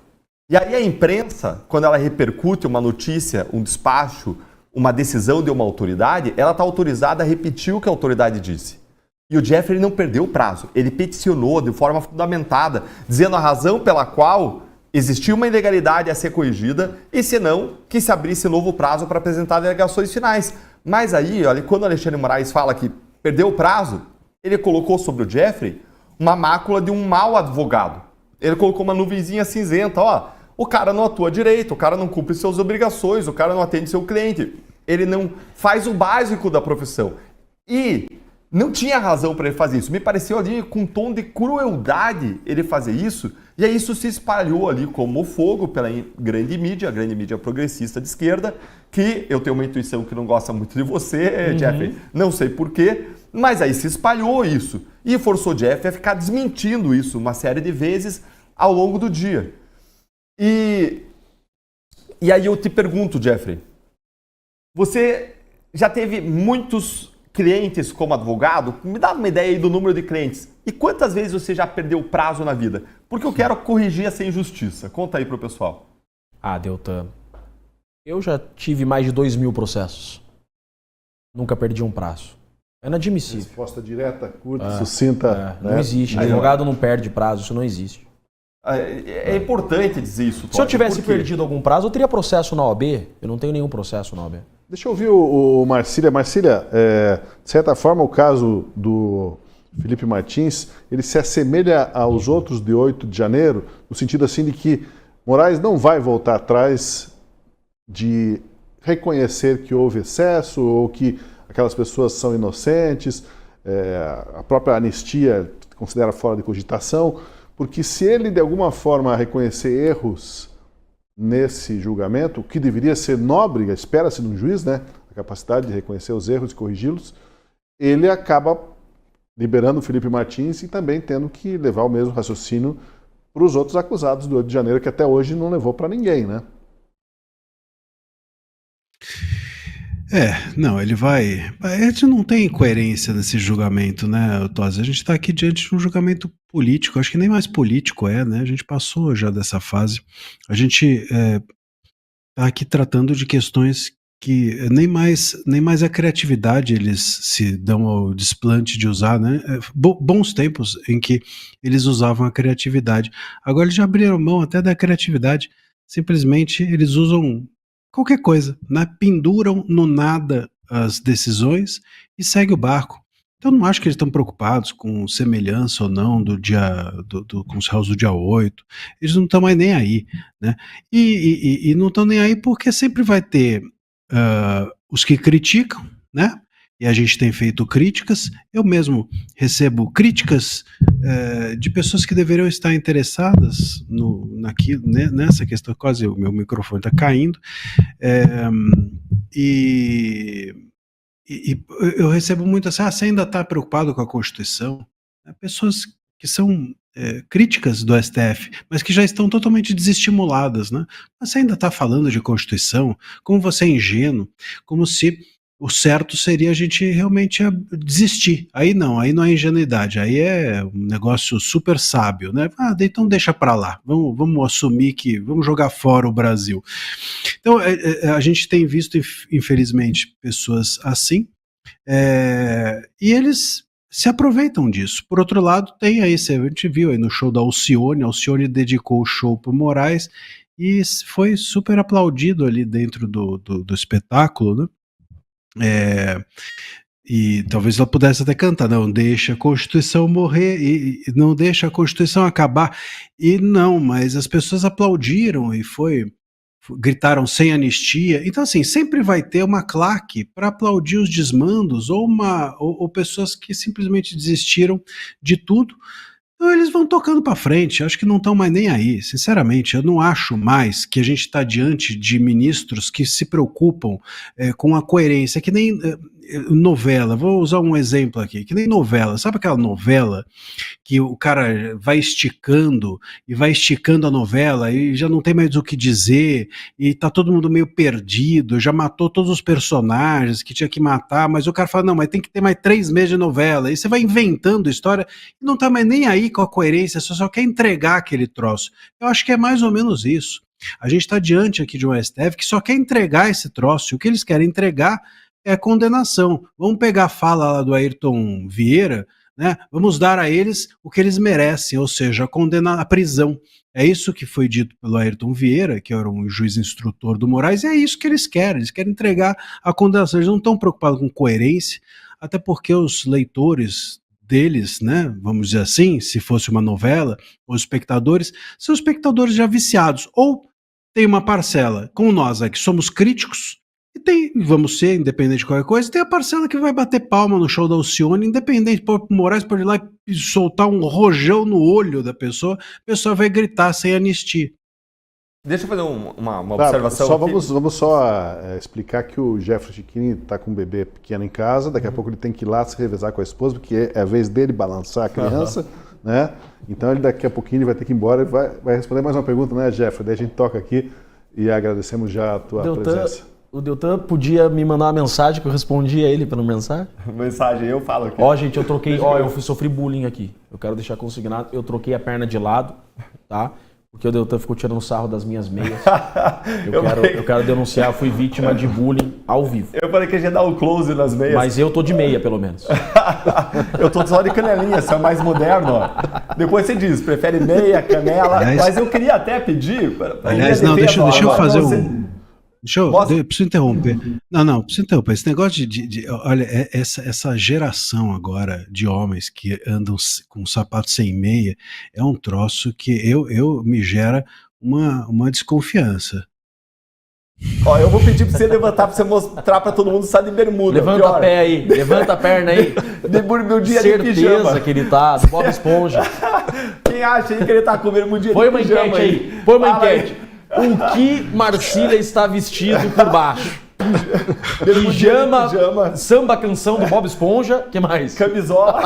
E aí a imprensa, quando ela repercute uma notícia, um despacho, uma decisão de uma autoridade, ela está autorizada a repetir o que a autoridade disse. E o Jeffrey não perdeu o prazo. Ele peticionou de forma fundamentada, dizendo a razão pela qual existia uma ilegalidade a ser corrigida e, se não, que se abrisse novo prazo para apresentar alegações finais. Mas aí, olha, quando o Alexandre de Moraes fala que perdeu o prazo, ele colocou sobre o Jeffrey uma mácula de um mau advogado. Ele colocou uma nuvenzinha cinzenta, ó, o cara não atua direito, o cara não cumpre suas obrigações, o cara não atende seu cliente, ele não faz o básico da profissão. E não tinha razão para ele fazer isso. Me pareceu ali com um tom de crueldade ele fazer isso, e aí isso se espalhou ali como fogo pela grande mídia, a grande mídia progressista de esquerda, que eu tenho uma intuição que não gosta muito de você, Jeffrey, não sei porquê, mas aí se espalhou isso e forçou o Jeffrey a ficar desmentindo isso uma série de vezes ao longo do dia. E aí eu te pergunto, Jeffrey, você já teve muitos clientes como advogado? Me dá uma ideia aí do número de clientes. E quantas vezes você já perdeu o prazo na vida? Porque eu quero corrigir essa injustiça. Conta aí pro pessoal. Deltan, eu já tive mais de 2.000 processos. Nunca perdi um prazo. É inadmissível. Resposta direta, curta, sucinta. Não existe. Advogado não perde prazo, isso não existe. É importante dizer isso. Se eu tivesse perdido algum prazo, eu teria processo na OAB. Eu não tenho nenhum processo na OAB. Deixa eu ouvir o Marcília. Marcília, de certa forma, o caso do Felipe Martins, ele se assemelha aos outros de 8 de janeiro, no sentido assim de que Moraes não vai voltar atrás de reconhecer que houve excesso ou que aquelas pessoas são inocentes, a própria anistia considera fora de cogitação, porque se ele de alguma forma reconhecer erros nesse julgamento, o que deveria ser nobre, espera-se de um juiz, né, a capacidade de reconhecer os erros e corrigi-los, ele acaba liberando o Felipe Martins e também tendo que levar o mesmo raciocínio para os outros acusados do 8 de janeiro, que até hoje não levou para ninguém, né? Não, ele vai... A gente não tem coerência nesse julgamento, né, Tosi? A gente está aqui diante de um julgamento político, acho que nem mais político né? A gente passou já dessa fase. A gente está aqui tratando de questões que nem mais a criatividade eles se dão ao desplante de usar, né? Bons tempos em que eles usavam a criatividade. Agora eles já abriram mão até da criatividade, simplesmente eles usam qualquer coisa, né? Penduram no nada as decisões e segue o barco. Então não acho que eles estão preocupados com semelhança ou não com os réus do dia 8. Eles não estão mais nem aí, né? E não estão nem aí porque sempre vai ter os que criticam, né? E a gente tem feito críticas. Eu mesmo recebo críticas de pessoas que deveriam estar interessadas nessa questão. Quase o meu microfone está caindo. E eu recebo muito assim, você ainda está preocupado com a Constituição? Pessoas que são críticas do STF, mas que já estão totalmente desestimuladas, né? Mas você ainda está falando de Constituição, como você é ingênuo, como se o certo seria a gente realmente desistir. Aí não é ingenuidade, aí é um negócio super sábio, né? Então deixa para lá, vamos assumir que, vamos jogar fora o Brasil. Então a gente tem visto, infelizmente, pessoas assim, e eles se aproveitam disso. Por outro lado, tem aí, a gente viu aí no show da Alcione, a Alcione dedicou o show pro Moraes e foi super aplaudido ali dentro do espetáculo, né? E talvez ela pudesse até cantar, não deixa a Constituição morrer e não deixa a Constituição acabar. E não, mas as pessoas aplaudiram e gritaram sem anistia. Então, assim, sempre vai ter uma claque para aplaudir os desmandos ou pessoas que simplesmente desistiram de tudo. Então, eles vão tocando para frente. Eu acho que não estão mais nem aí. Sinceramente, eu não acho mais que a gente está diante de ministros que se preocupam com a coerência, que nem novela. Vou usar um exemplo aqui, que nem novela. Sabe aquela novela que o cara vai esticando a novela e já não tem mais o que dizer e tá todo mundo meio perdido, já matou todos os personagens que tinha que matar, mas o cara fala, não, mas tem que ter mais 3 meses de novela, e você vai inventando história e não tá mais nem aí com a coerência, só quer entregar aquele troço. Eu acho que é mais ou menos isso. A gente está diante aqui de um STF que só quer entregar esse troço, e o que eles querem entregar é condenação. Vamos pegar a fala lá do Ayrton Vieira, né? Vamos dar a eles o que eles merecem, ou seja, a prisão. É isso que foi dito pelo Ayrton Vieira, que era um juiz instrutor do Moraes, e é isso que eles querem entregar a condenação. Eles não estão preocupados com coerência, até porque os leitores deles, né, vamos dizer assim, se fosse uma novela, os espectadores, são espectadores já viciados, ou tem uma parcela, como nós que somos críticos, e vamos ser, independente de qualquer coisa, tem a parcela que vai bater palma no show da Alcione, independente, o Moraes pode ir lá e soltar um rojão no olho da pessoa, a pessoa vai gritar sem anistia. Deixa eu fazer uma observação aqui. Vamos só explicar que o Jeffrey Chiquini está com um bebê pequeno em casa, daqui a pouco ele tem que ir lá se revezar com a esposa, porque é a vez dele balançar a criança, né? Então ele daqui a pouquinho ele vai ter que ir embora e vai responder mais uma pergunta, né, Jeffrey? Daí a gente toca aqui e agradecemos já a tua presença. O Deltan podia me mandar uma mensagem que eu respondi a ele pela mensagem? Mensagem, eu falo aqui. Gente, eu troquei, sofri bullying aqui. Eu quero deixar consignado, eu troquei a perna de lado, tá? Porque o Deltan ficou tirando sarro das minhas meias. Eu quero denunciar, eu fui vítima de bullying ao vivo. Eu falei que a gente ia dar um close nas meias. Mas eu tô de meia, pelo menos. Eu tô só de canelinha, você é mais moderno, ó. Depois você diz, prefere meia, canela. Mas eu queria até pedir... Aliás, não, deixa eu fazer eu preciso interromper. Não, preciso interromper. Esse negócio olha, essa geração agora de homens que andam com sapato sem meia é um troço que me gera uma desconfiança. Eu vou pedir pra você levantar, pra você mostrar pra todo mundo que está de bermuda. Levanta a pé aí, levanta a perna aí. Meu dia de pijama. Certeza que ele tá, do Bob Esponja. Quem acha aí que ele tá com bermudinha de pijama? Põe uma enquete aí, põe uma enquete. O que Marcília está vestido por baixo? Pijama, samba canção do Bob Esponja, que mais? Camisola.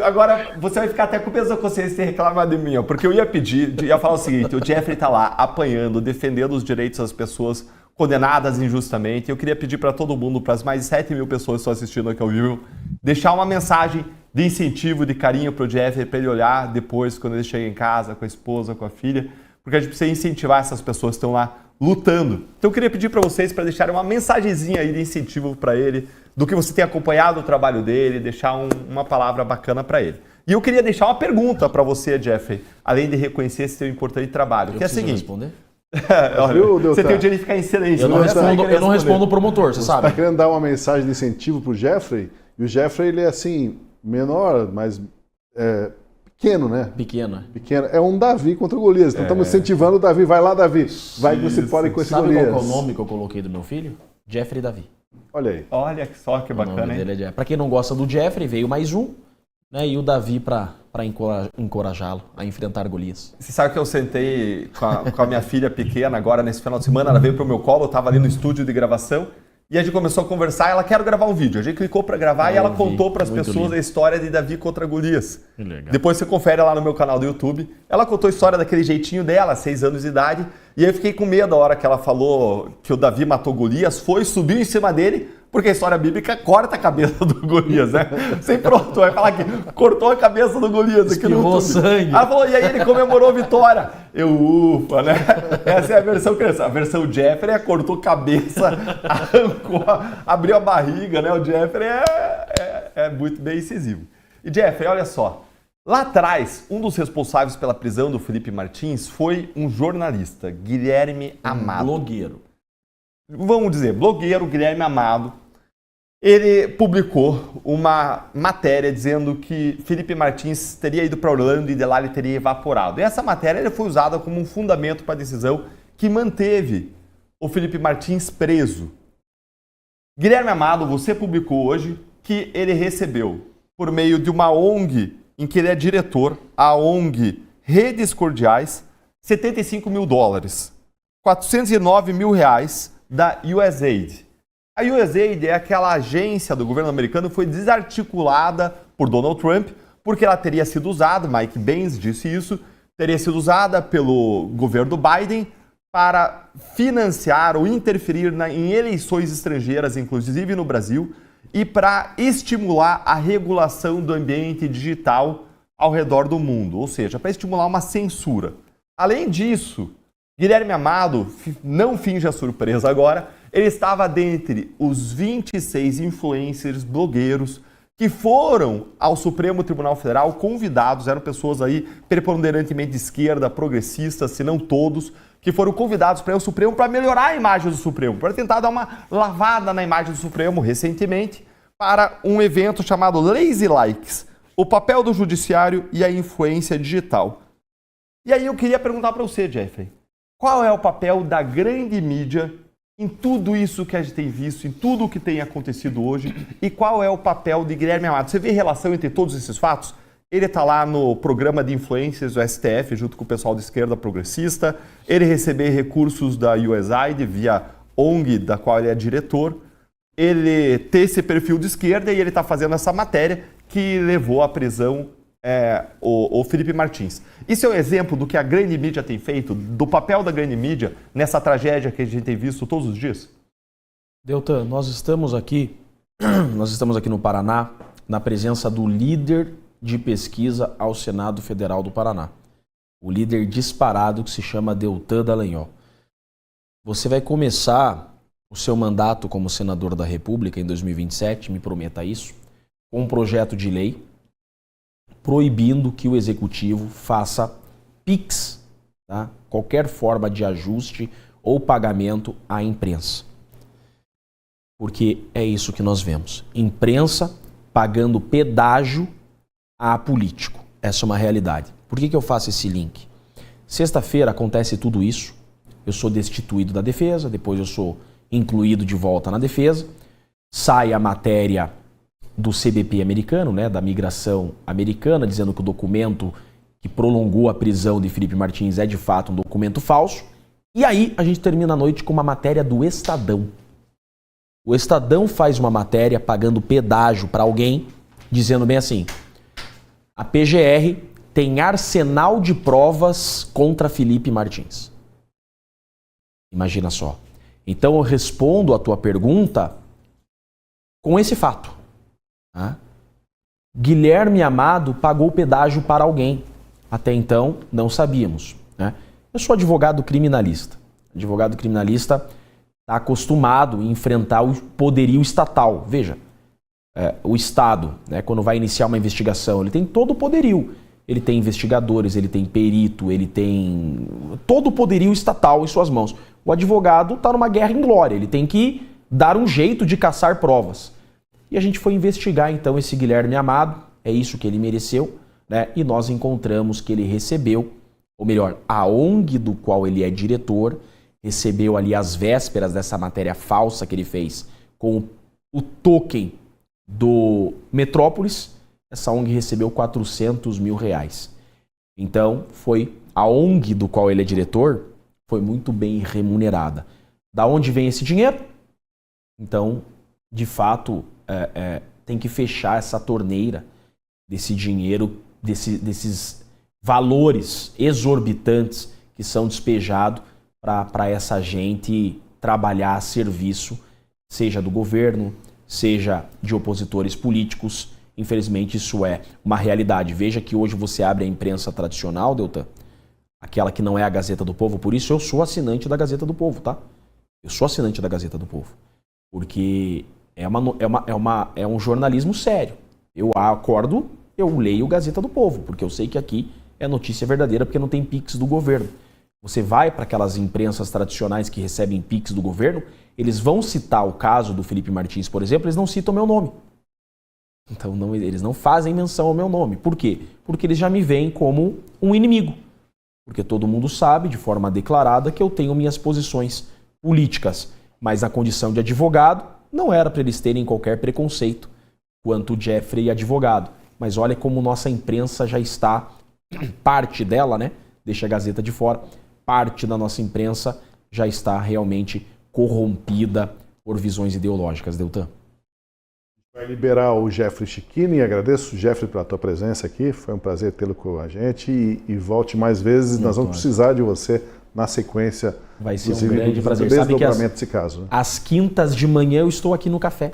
Agora você vai ficar até com peso da consciência de reclamar de mim, porque eu ia falar o seguinte, o Jeffrey tá lá apanhando, defendendo os direitos das pessoas condenadas injustamente. Eu queria pedir para todo mundo, para as mais de 7 mil pessoas que estão assistindo aqui ao vivo, deixar uma mensagem de incentivo, de carinho pro Jeffrey, para ele olhar depois, quando ele chega em casa, com a esposa, com a filha, porque a gente precisa incentivar essas pessoas que estão lá lutando. Então eu queria pedir para vocês para deixarem uma mensagenzinha aí de incentivo para ele, do que você tem acompanhado o trabalho dele, deixar uma palavra bacana para ele. E eu queria deixar uma pergunta para você, Jeffrey, além de reconhecer esse seu importante trabalho, que é a seguinte... responder? Olha, você tem o direito de ficar em silêncio. Eu não respondo o promotor, você sabe. Você está querendo dar uma mensagem de incentivo pro Jeffrey? E o Jeffrey, ele é assim, menor, mas pequeno, né? Pequeno. É um Davi contra o Golias. Então estamos incentivando o Davi. Vai lá, Davi. Vai que você pode com esse Golias. Sabe qual é o nome que eu coloquei do meu filho? Jeffrey Davi. Olha aí. Olha só que bacana, hein? Para quem não gosta do Jeffrey, veio mais um, né? E o Davi para encorajá-lo a enfrentar Golias. Você sabe que eu sentei com a minha filha pequena agora nesse final de semana, ela veio pro meu colo, eu estava ali no estúdio de gravação, E a gente começou a conversar, ela quer gravar um vídeo. A gente clicou para gravar e ela contou para as pessoas lindo. a história de Davi contra Golias. Que legal. Depois você confere lá no meu canal do YouTube. Ela contou a história daquele jeitinho dela, 6 anos de idade. E aí eu fiquei com medo a hora que ela falou que o Davi matou Golias, subiu em cima dele, porque a história bíblica corta a cabeça do Golias, né? Você pronto, vai falar que cortou a cabeça do Golias aqui no Espirrou YouTube. sangue. Ela falou, e aí ele comemorou a vitória. Eu, ufa, né? Essa é a versão criança. A versão Jeffrey cortou cabeça, arrancou, abriu a barriga, né? O Jeffrey é muito bem incisivo. E Jeffrey, olha só. Lá atrás, um dos responsáveis pela prisão do Felipe Martins foi um jornalista, Guilherme Amado. Blogueiro. Vamos dizer, blogueiro Guilherme Amado. Ele publicou uma matéria dizendo que Felipe Martins teria ido para Orlando e de lá ele teria evaporado. E essa matéria foi usada como um fundamento para a decisão que manteve o Felipe Martins preso. Guilherme Amado, você publicou hoje que ele recebeu, por meio de uma ONG em que ele é diretor, a ONG Redes Cordiais, $75 mil, 409 mil reais da USAID. A USAID é aquela agência do governo americano que foi desarticulada por Donald Trump, porque ela teria sido usada, Mike Benz disse isso, teria sido usada pelo governo Biden para financiar ou interferir em eleições estrangeiras, inclusive no Brasil, e para estimular a regulação do ambiente digital ao redor do mundo, ou seja, para estimular uma censura. Além disso, Guilherme Amado, não finge a surpresa agora, ele estava dentre os 26 influencers blogueiros que foram ao Supremo Tribunal Federal convidados, eram pessoas aí preponderantemente de esquerda, progressistas, se não todos, que foram convidados para ir ao Supremo para melhorar a imagem do Supremo, para tentar dar uma lavada na imagem do Supremo recentemente, para um evento chamado Lazy Likes, o papel do judiciário e a influência digital. E aí eu queria perguntar para você, Jeffrey, qual é o papel da grande mídia em tudo isso que a gente tem visto, em tudo o que tem acontecido hoje, e qual é o papel de Guilherme Amado? Você vê relação entre todos esses fatos? Ele está lá no programa de influências do STF, junto com o pessoal de esquerda progressista, ele receber recursos da USAID via ONG, da qual ele é diretor, ele ter esse perfil de esquerda e ele está fazendo essa matéria que levou à prisão o Felipe Martins. Isso é um exemplo do que a grande mídia tem feito, do papel da grande mídia nessa tragédia que a gente tem visto todos os dias? Deltan, nós estamos aqui no Paraná, na presença do líder de pesquisa ao Senado Federal do Paraná. O líder disparado que se chama Deltan Dallagnol. Você vai começar o seu mandato como senador da República em 2027, me prometa isso, com um projeto de lei proibindo que o Executivo faça PIX, tá? Qualquer forma de ajuste ou pagamento à imprensa. Porque é isso que nós vemos. Imprensa pagando pedágio a político. Essa é uma realidade. Por que eu faço esse link? Sexta-feira acontece tudo isso. Eu sou destituído da defesa, depois eu sou incluído de volta na defesa. Sai a matéria do CBP americano, né, da migração americana, dizendo que o documento que prolongou a prisão de Felipe Martins é de fato um documento falso. E aí a gente termina a noite com uma matéria do Estadão. O Estadão faz uma matéria pagando pedágio para alguém, dizendo bem assim: a PGR tem arsenal de provas contra Felipe Martins. Imagina só. Então eu respondo a tua pergunta com esse fato. Guilherme Amado pagou pedágio para alguém. Até então, não sabíamos. Eu sou advogado criminalista. Advogado criminalista está acostumado a enfrentar o poderio estatal. Veja, o Estado, quando vai iniciar uma investigação, ele tem todo o poderio. Ele tem investigadores, ele tem perito, ele tem todo o poderio estatal em suas mãos. O advogado está numa guerra inglória, ele tem que dar um jeito de caçar provas. E a gente foi investigar então esse Guilherme Amado, é isso que ele mereceu, né? E nós encontramos que ele recebeu, ou melhor, a ONG do qual ele é diretor, recebeu ali às vésperas dessa matéria falsa que ele fez com o token do Metrópolis, essa ONG recebeu 400 mil reais. Então, foi a ONG do qual ele é diretor, foi muito bem remunerada. Da onde vem esse dinheiro? Então, de fato, tem que fechar essa torneira desse dinheiro, desses valores exorbitantes que são despejados para essa gente trabalhar a serviço, seja do governo, seja de opositores políticos. Infelizmente, isso é uma realidade. Veja que hoje você abre a imprensa tradicional, Deltan, aquela que não é a Gazeta do Povo, por isso eu sou assinante da Gazeta do Povo, tá? Eu sou assinante da Gazeta do Povo. Porque é um jornalismo sério. Eu acordo, eu leio Gazeta do Povo, porque eu sei que aqui é notícia verdadeira, porque não tem Pix do governo. Você vai para aquelas imprensas tradicionais que recebem Pix do governo, eles vão citar o caso do Felipe Martins, por exemplo, eles não citam o meu nome. Então eles não fazem menção ao meu nome. Por quê? Porque eles já me veem como um inimigo. Porque todo mundo sabe, de forma declarada, que eu tenho minhas posições políticas. Mas a condição de advogado não era para eles terem qualquer preconceito quanto o Jeffrey advogado. Mas olha como nossa imprensa já está, parte dela, né? Deixa a Gazeta de fora, parte da nossa imprensa já está realmente corrompida por visões ideológicas, Deltan. Vai liberar o Jeffrey Chiquini. Agradeço, Jeffrey, pela tua presença aqui. Foi um prazer tê-lo com a gente e volte mais vezes. Nós vamos precisar de você na sequência. Vai ser um grande prazer. Sabe que desse caso, né? Às quintas de manhã eu estou aqui no café.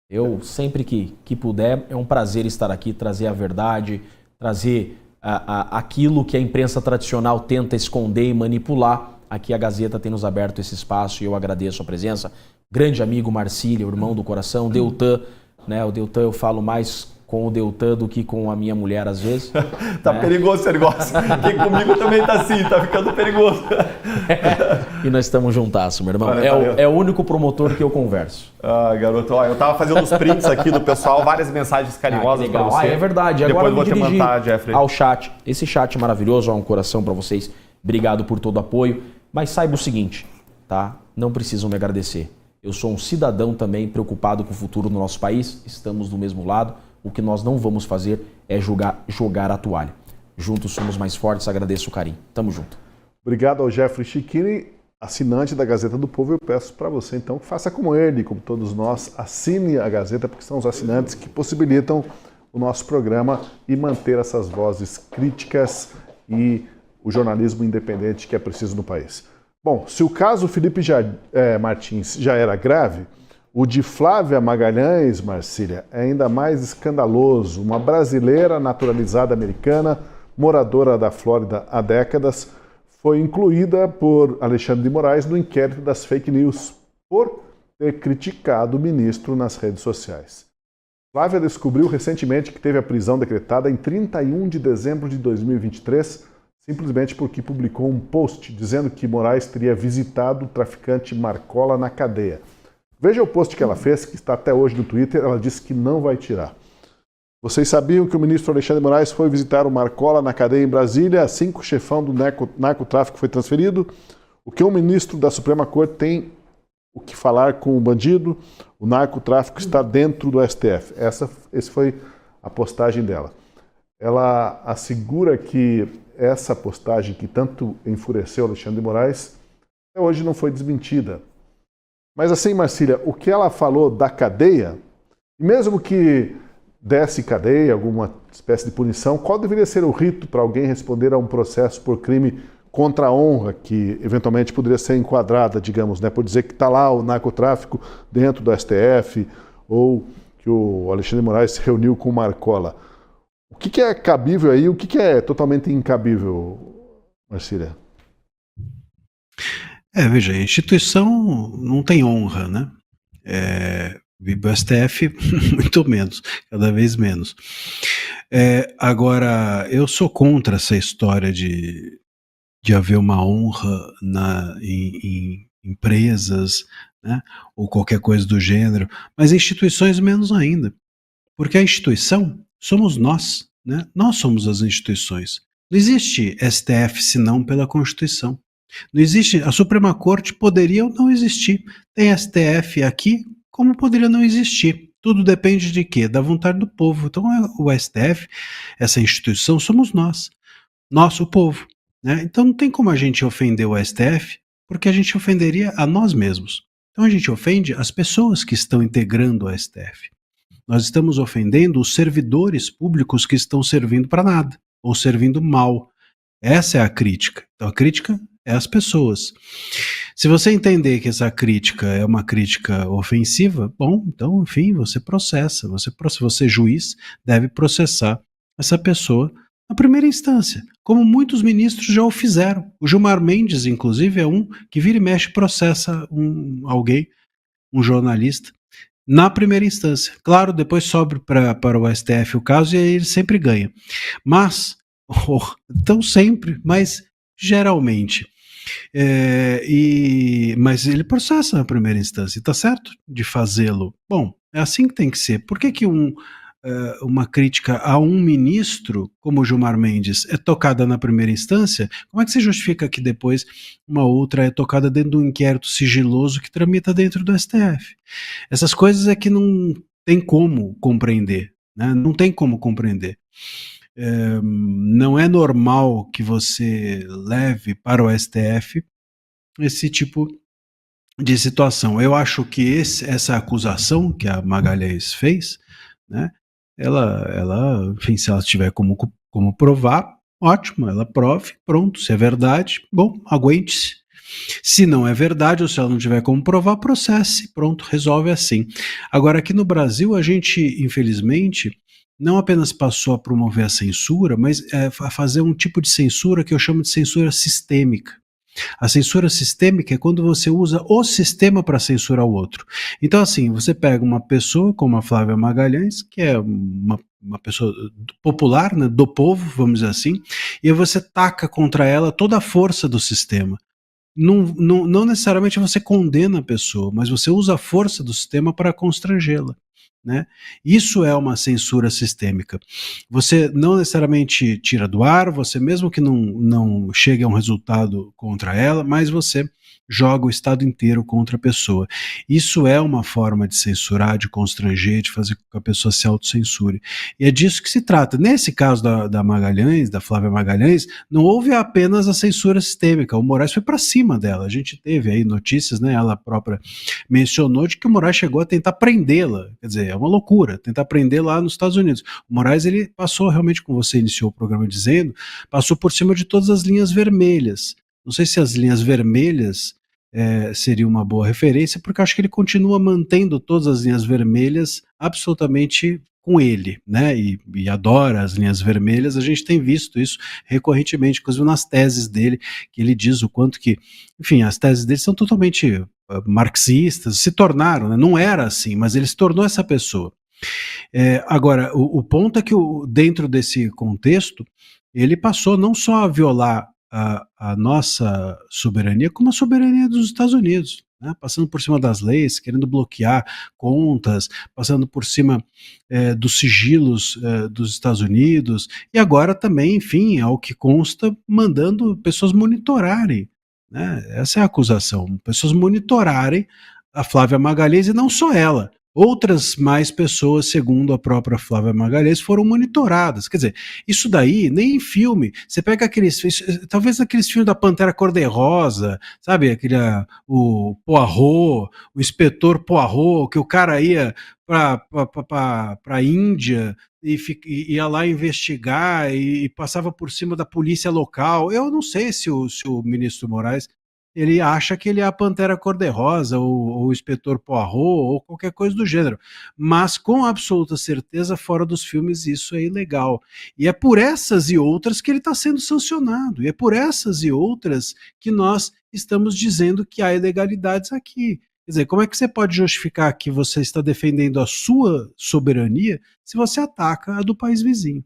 Eu, sempre que puder, é um prazer estar aqui, trazer a verdade, trazer aquilo que a imprensa tradicional tenta esconder e manipular. Aqui a Gazeta tem nos aberto esse espaço e eu agradeço a presença. Grande amigo Marcílio, irmão do coração, Deltan, né? O Deltan, eu falo mais com o Deltan do que com a minha mulher às vezes. Tá perigoso esse negócio. Quem comigo também tá assim, tá ficando perigoso. E nós estamos juntasso, meu irmão. É o único promotor que eu converso. Ah, garoto, ó, eu tava fazendo os prints aqui do pessoal, várias mensagens carinhosas pra você. É verdade. Depois Agora vou te mandar, Jeffrey. Ao chat. Esse chat maravilhoso, um coração pra vocês. Obrigado por todo o apoio. Mas saiba o seguinte, tá? Não precisam me agradecer. Eu sou um cidadão também preocupado com o futuro do nosso país. Estamos do mesmo lado. O que nós não vamos fazer é jogar a toalha. Juntos somos mais fortes. Agradeço o carinho. Tamo junto. Obrigado ao Jeffrey Chiquini, assinante da Gazeta do Povo. Eu peço para você, então, que faça como ele, como todos nós, assine a Gazeta, porque são os assinantes que possibilitam o nosso programa e manter essas vozes críticas e o jornalismo independente que é preciso no país. Bom, se o caso Felipe Martins já era grave, o de Flávia Magalhães, Marcília, é ainda mais escandaloso. Uma brasileira naturalizada americana, moradora da Flórida há décadas, foi incluída por Alexandre de Moraes no inquérito das fake news por ter criticado o ministro nas redes sociais. Flávia descobriu recentemente que teve a prisão decretada em 31 de dezembro de 2023, simplesmente porque publicou um post dizendo que Moraes teria visitado o traficante Marcola na cadeia. Veja o post que ela fez, que está até hoje no Twitter. Ela disse que não vai tirar. Vocês sabiam que o ministro Alexandre de Moraes foi visitar o Marcola na cadeia em Brasília assim que o chefão do narcotráfico foi transferido? O que um ministro da Suprema Corte tem o que falar com o bandido? O narcotráfico está dentro do STF. Essa foi a postagem dela. Ela assegura que essa postagem que tanto enfureceu Alexandre de Moraes até hoje não foi desmentida. Mas assim, Marcília, o que ela falou da cadeia, mesmo que desse cadeia, alguma espécie de punição, qual deveria ser o rito para alguém responder a um processo por crime contra a honra, que eventualmente poderia ser enquadrada, digamos, né, por dizer que está lá o narcotráfico dentro do STF, ou que o Alexandre de Moraes se reuniu com o Marcola. O que é cabível aí, o que é totalmente incabível, Marcília? Veja, a instituição não tem honra, né? O STF, muito menos, cada vez menos. Agora, eu sou contra essa história de haver uma honra em empresas, né? Ou qualquer coisa do gênero, mas em instituições menos ainda. Porque a instituição somos nós, né? Nós somos as instituições. Não existe STF senão pela Constituição. Não existe, a Suprema Corte poderia ou não existir. Tem STF aqui, como poderia não existir. Tudo depende de quê? Da vontade do povo. Então o STF, essa instituição, somos nós. Nós, o povo. Né? Então não tem como a gente ofender o STF, porque a gente ofenderia a nós mesmos. Então a gente ofende as pessoas que estão integrando o STF. Nós estamos ofendendo os servidores públicos que estão servindo para nada, ou servindo mal. Essa é a crítica. Então a crítica é as pessoas. Se você entender que essa crítica é uma crítica ofensiva, bom, então, enfim, você processa. Você juiz, deve processar essa pessoa na primeira instância, como muitos ministros já o fizeram. O Gilmar Mendes, inclusive, é um que vira e mexe processa alguém, um jornalista, na primeira instância. Claro, depois sobe para o STF o caso e aí ele sempre ganha. Mas, então sempre, mas geralmente. Mas ele processa na primeira instância, e está certo de fazê-lo. Bom, é assim que tem que ser. Por que uma crítica a um ministro, como o Gilmar Mendes, é tocada na primeira instância? Como é que se justifica que depois uma outra é tocada dentro de um inquérito sigiloso que tramita dentro do STF? Essas coisas é que não tem como compreender, né? Não tem como compreender. Não é normal que você leve para o STF esse tipo de situação. Eu acho que essa acusação que a Magalhães fez, né, ela, enfim, se ela tiver como provar, ótimo, ela prove, pronto, se é verdade, bom, aguente-se. Se não é verdade, ou se ela não tiver como provar, processe, pronto, resolve assim. Agora, aqui no Brasil, a gente, infelizmente, não apenas passou a promover a censura, mas a fazer um tipo de censura que eu chamo de censura sistêmica. A censura sistêmica é quando você usa o sistema para censurar o outro. Então, assim, você pega uma pessoa como a Flávia Magalhães, que é uma pessoa popular, né, do povo, vamos dizer assim, e aí você taca contra ela toda a força do sistema. Não necessariamente você condena a pessoa, mas você usa a força do sistema para constrangê-la. Né? Isso é uma censura sistêmica. Você não necessariamente tira do ar, você mesmo que não chegue a um resultado contra ela, mas você joga o Estado inteiro contra a pessoa. Isso é uma forma de censurar, de constranger, de fazer com que a pessoa se autocensure. E é disso que se trata. Nesse caso da Magalhães, da Flávia Magalhães, não houve apenas a censura sistêmica, o Moraes foi para cima dela. A gente teve aí notícias, né, ela própria mencionou de que o Moraes chegou a tentar prendê-la. Quer dizer, é uma loucura, tentar prender lá nos Estados Unidos. O Moraes, ele passou realmente, como você iniciou o programa dizendo, passou por cima de todas as linhas vermelhas. Não sei se as linhas vermelhas seria uma boa referência, porque eu acho que ele continua mantendo todas as linhas vermelhas absolutamente com ele, né? E adora as linhas vermelhas. A gente tem visto isso recorrentemente, inclusive nas teses dele, que ele diz o quanto que, enfim, as teses dele são totalmente marxistas, se tornaram, né? Não era assim, mas ele se tornou essa pessoa. Agora, o ponto é que dentro desse contexto, ele passou não só a violar a nossa soberania, como a soberania dos Estados Unidos, né? Passando por cima das leis, querendo bloquear contas, passando por cima dos sigilos dos Estados Unidos, e agora também, enfim, ao que consta, mandando pessoas monitorarem, né? Essa é a acusação, pessoas monitorarem a Flávia Magalhães, e não só ela. Outras mais pessoas, segundo a própria Flávia Magalhães, foram monitoradas. Quer dizer, isso daí, nem em filme. Você pega talvez aqueles filmes da Pantera Cor-de-Rosa, sabe? O Poirot, o inspetor Poirot, que o cara ia para a Índia e ia lá investigar e passava por cima da polícia local. Eu não sei se o ministro Moraes ele acha que ele é a Pantera Cor-de-Rosa ou o inspetor Poirot ou qualquer coisa do gênero, mas com absoluta certeza fora dos filmes isso é ilegal, e é por essas e outras que ele está sendo sancionado, e é por essas e outras que nós estamos dizendo que há ilegalidades aqui. Quer dizer, como é que você pode justificar que você está defendendo a sua soberania se você ataca a do país vizinho?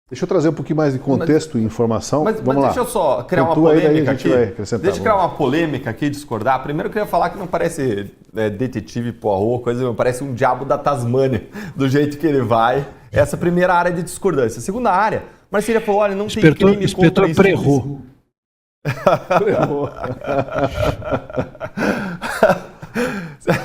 Deixa eu trazer um pouquinho mais de contexto e informação. Mas Vamos lá. Deixa eu só criar uma polêmica aqui. Deixa eu criar uma polêmica aqui, discordar. Primeiro eu queria falar que não parece detetive Poirot, coisa, parece um diabo da Tasmânia, do jeito que ele vai. Essa é a primeira área de discordância. A segunda área, Marcília falou, olha, não tem crime contra isso. Prerrou.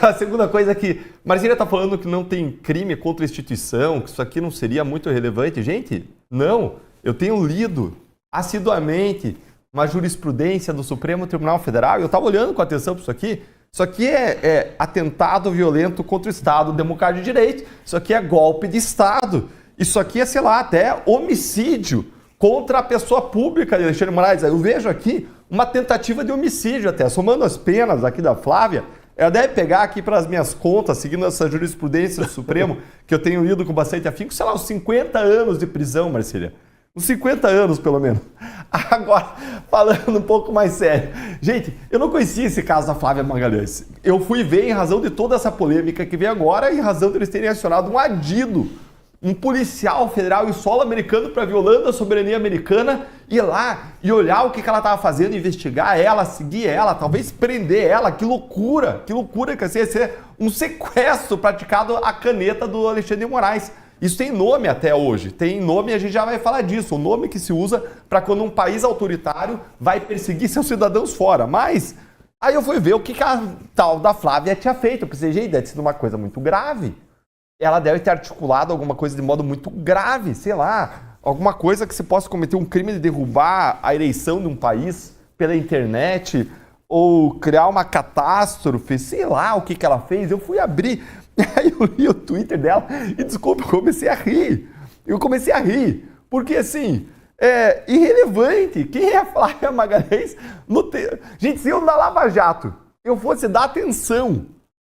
A segunda coisa é que Marcília está falando que não tem crime contra a instituição, que isso aqui não seria muito relevante. Gente, não. Eu tenho lido assiduamente uma jurisprudência do Supremo Tribunal Federal, eu estava olhando com atenção para isso aqui. Isso aqui é atentado violento contra o Estado Democrático de Direito. Isso aqui é golpe de Estado. Isso aqui é, sei lá, até homicídio contra a pessoa pública de Alexandre de Moraes. Eu vejo aqui uma tentativa de homicídio até. Somando as penas aqui da Flávia, ela deve pegar aqui para as minhas contas, seguindo essa jurisprudência do Supremo, que eu tenho lido com bastante afinco, sei lá, uns 50 anos de prisão, Marcília. Uns 50 anos, pelo menos. Agora, falando um pouco mais sério. Gente, eu não conhecia esse caso da Flávia Magalhães. Eu fui ver em razão de toda essa polêmica que vem agora, em razão de eles terem acionado um adido, um policial federal em solo americano para violando a soberania americana, ir lá e olhar o que ela estava fazendo, investigar ela, seguir ela, talvez prender ela. Que loucura que ia ser um sequestro praticado à caneta do Alexandre de Moraes. Isso tem nome até hoje, tem nome e a gente já vai falar disso, o nome que se usa para quando um país autoritário vai perseguir seus cidadãos fora. Mas aí eu fui ver o que a tal da Flávia tinha feito. Eu pensei, gente, deve ter sido uma coisa muito grave. Ela deve ter articulado alguma coisa de modo muito grave, sei lá, alguma coisa que se possa cometer um crime de derrubar a eleição de um país pela internet ou criar uma catástrofe, sei lá o que ela fez. Eu fui abrir, aí eu li o Twitter dela e, desculpa, eu comecei a rir. Porque assim, é irrelevante. Quem é a Flávia Magalhães? Gente, se eu na Lava Jato eu fosse dar atenção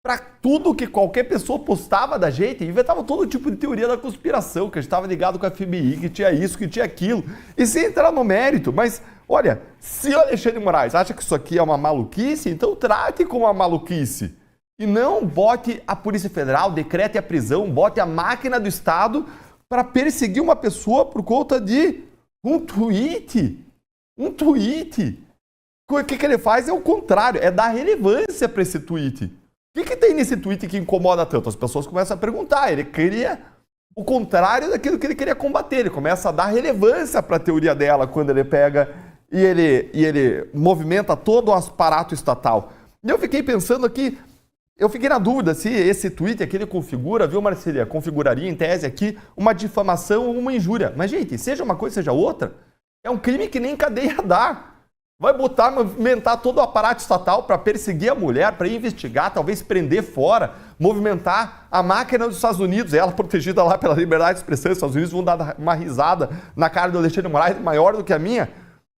para tudo que qualquer pessoa postava da gente, inventava todo tipo de teoria da conspiração, que a gente estava ligado com a FBI, que tinha isso, que tinha aquilo, e sem entrar no mérito. Mas, olha, se o Alexandre de Moraes acha que isso aqui é uma maluquice, então trate como uma maluquice. E não bote a Polícia Federal, decrete a prisão, bote a máquina do Estado para perseguir uma pessoa por conta de um tweet. Um tweet. O que ele faz é o contrário, é dar relevância para esse tweet. O que tem nesse tweet que incomoda tanto? As pessoas começam a perguntar. Ele queria o contrário daquilo que ele queria combater. Ele começa a dar relevância para a teoria dela quando ele pega e ele movimenta todo o aparato estatal. E eu fiquei pensando aqui, eu fiquei na dúvida se esse tweet aqui ele configura, viu, Marcília? Configuraria em tese aqui uma difamação ou uma injúria. Mas, gente, seja uma coisa, seja outra, é um crime que nem cadeia dá. Vai movimentar todo o aparato estatal para perseguir a mulher, para investigar, talvez prender fora, movimentar a máquina dos Estados Unidos, ela protegida lá pela liberdade de expressão. Os Estados Unidos vão dar uma risada na cara do Alexandre de Moraes maior do que a minha.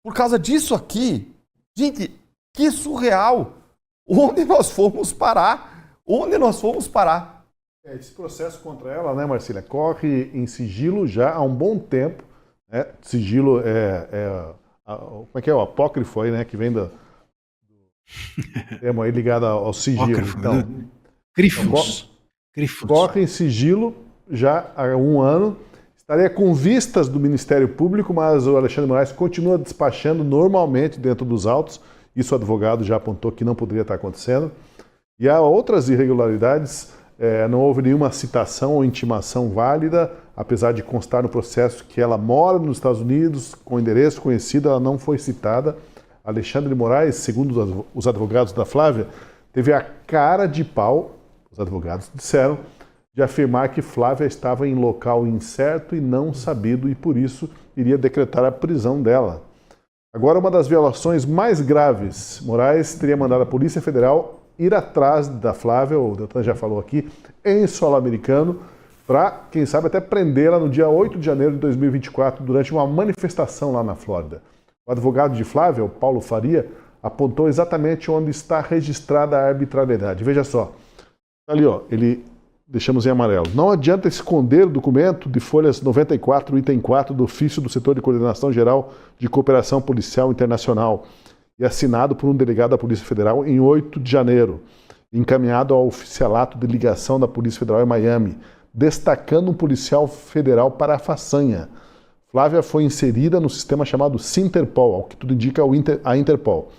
Por causa disso aqui, gente, que surreal. Onde nós fomos parar? Esse processo contra ela, né, Marcília, corre em sigilo já há um bom tempo. Né? Sigilo como é que é o apócrifo aí, né? Que vem do termo aí ligado ao sigilo. Então, Grifos. Corre em sigilo já há um ano. Estaria com vistas do Ministério Público, mas o Alexandre de Moraes continua despachando normalmente dentro dos autos. Isso o advogado já apontou que não poderia estar acontecendo. E há outras irregularidades. Não houve nenhuma citação ou intimação válida, apesar de constar no processo que ela mora nos Estados Unidos, com endereço conhecido, ela não foi citada. Alexandre de Moraes, segundo os advogados da Flávia, teve a cara de pau, os advogados disseram, de afirmar que Flávia estava em local incerto e não sabido e, por isso, iria decretar a prisão dela. Agora, uma das violações mais graves, Moraes teria mandado a Polícia Federal ir atrás da Flávia, o Deltan já falou aqui, em solo americano, para, quem sabe, até prendê-la no dia 8 de janeiro de 2024, durante uma manifestação lá na Flórida. O advogado de Flávia, o Paulo Faria, apontou exatamente onde está registrada a arbitrariedade. Veja só, ali, ó, deixamos em amarelo. Não adianta esconder o documento de folhas 94, item 4 do ofício do Setor de Coordenação Geral de Cooperação Policial Internacional, e assinado por um delegado da Polícia Federal em 8 de janeiro, encaminhado ao oficialato de ligação da Polícia Federal em Miami, destacando um policial federal para a façanha. Flávia foi inserida no sistema chamado Sinterpol, ao que tudo indica a Interpol.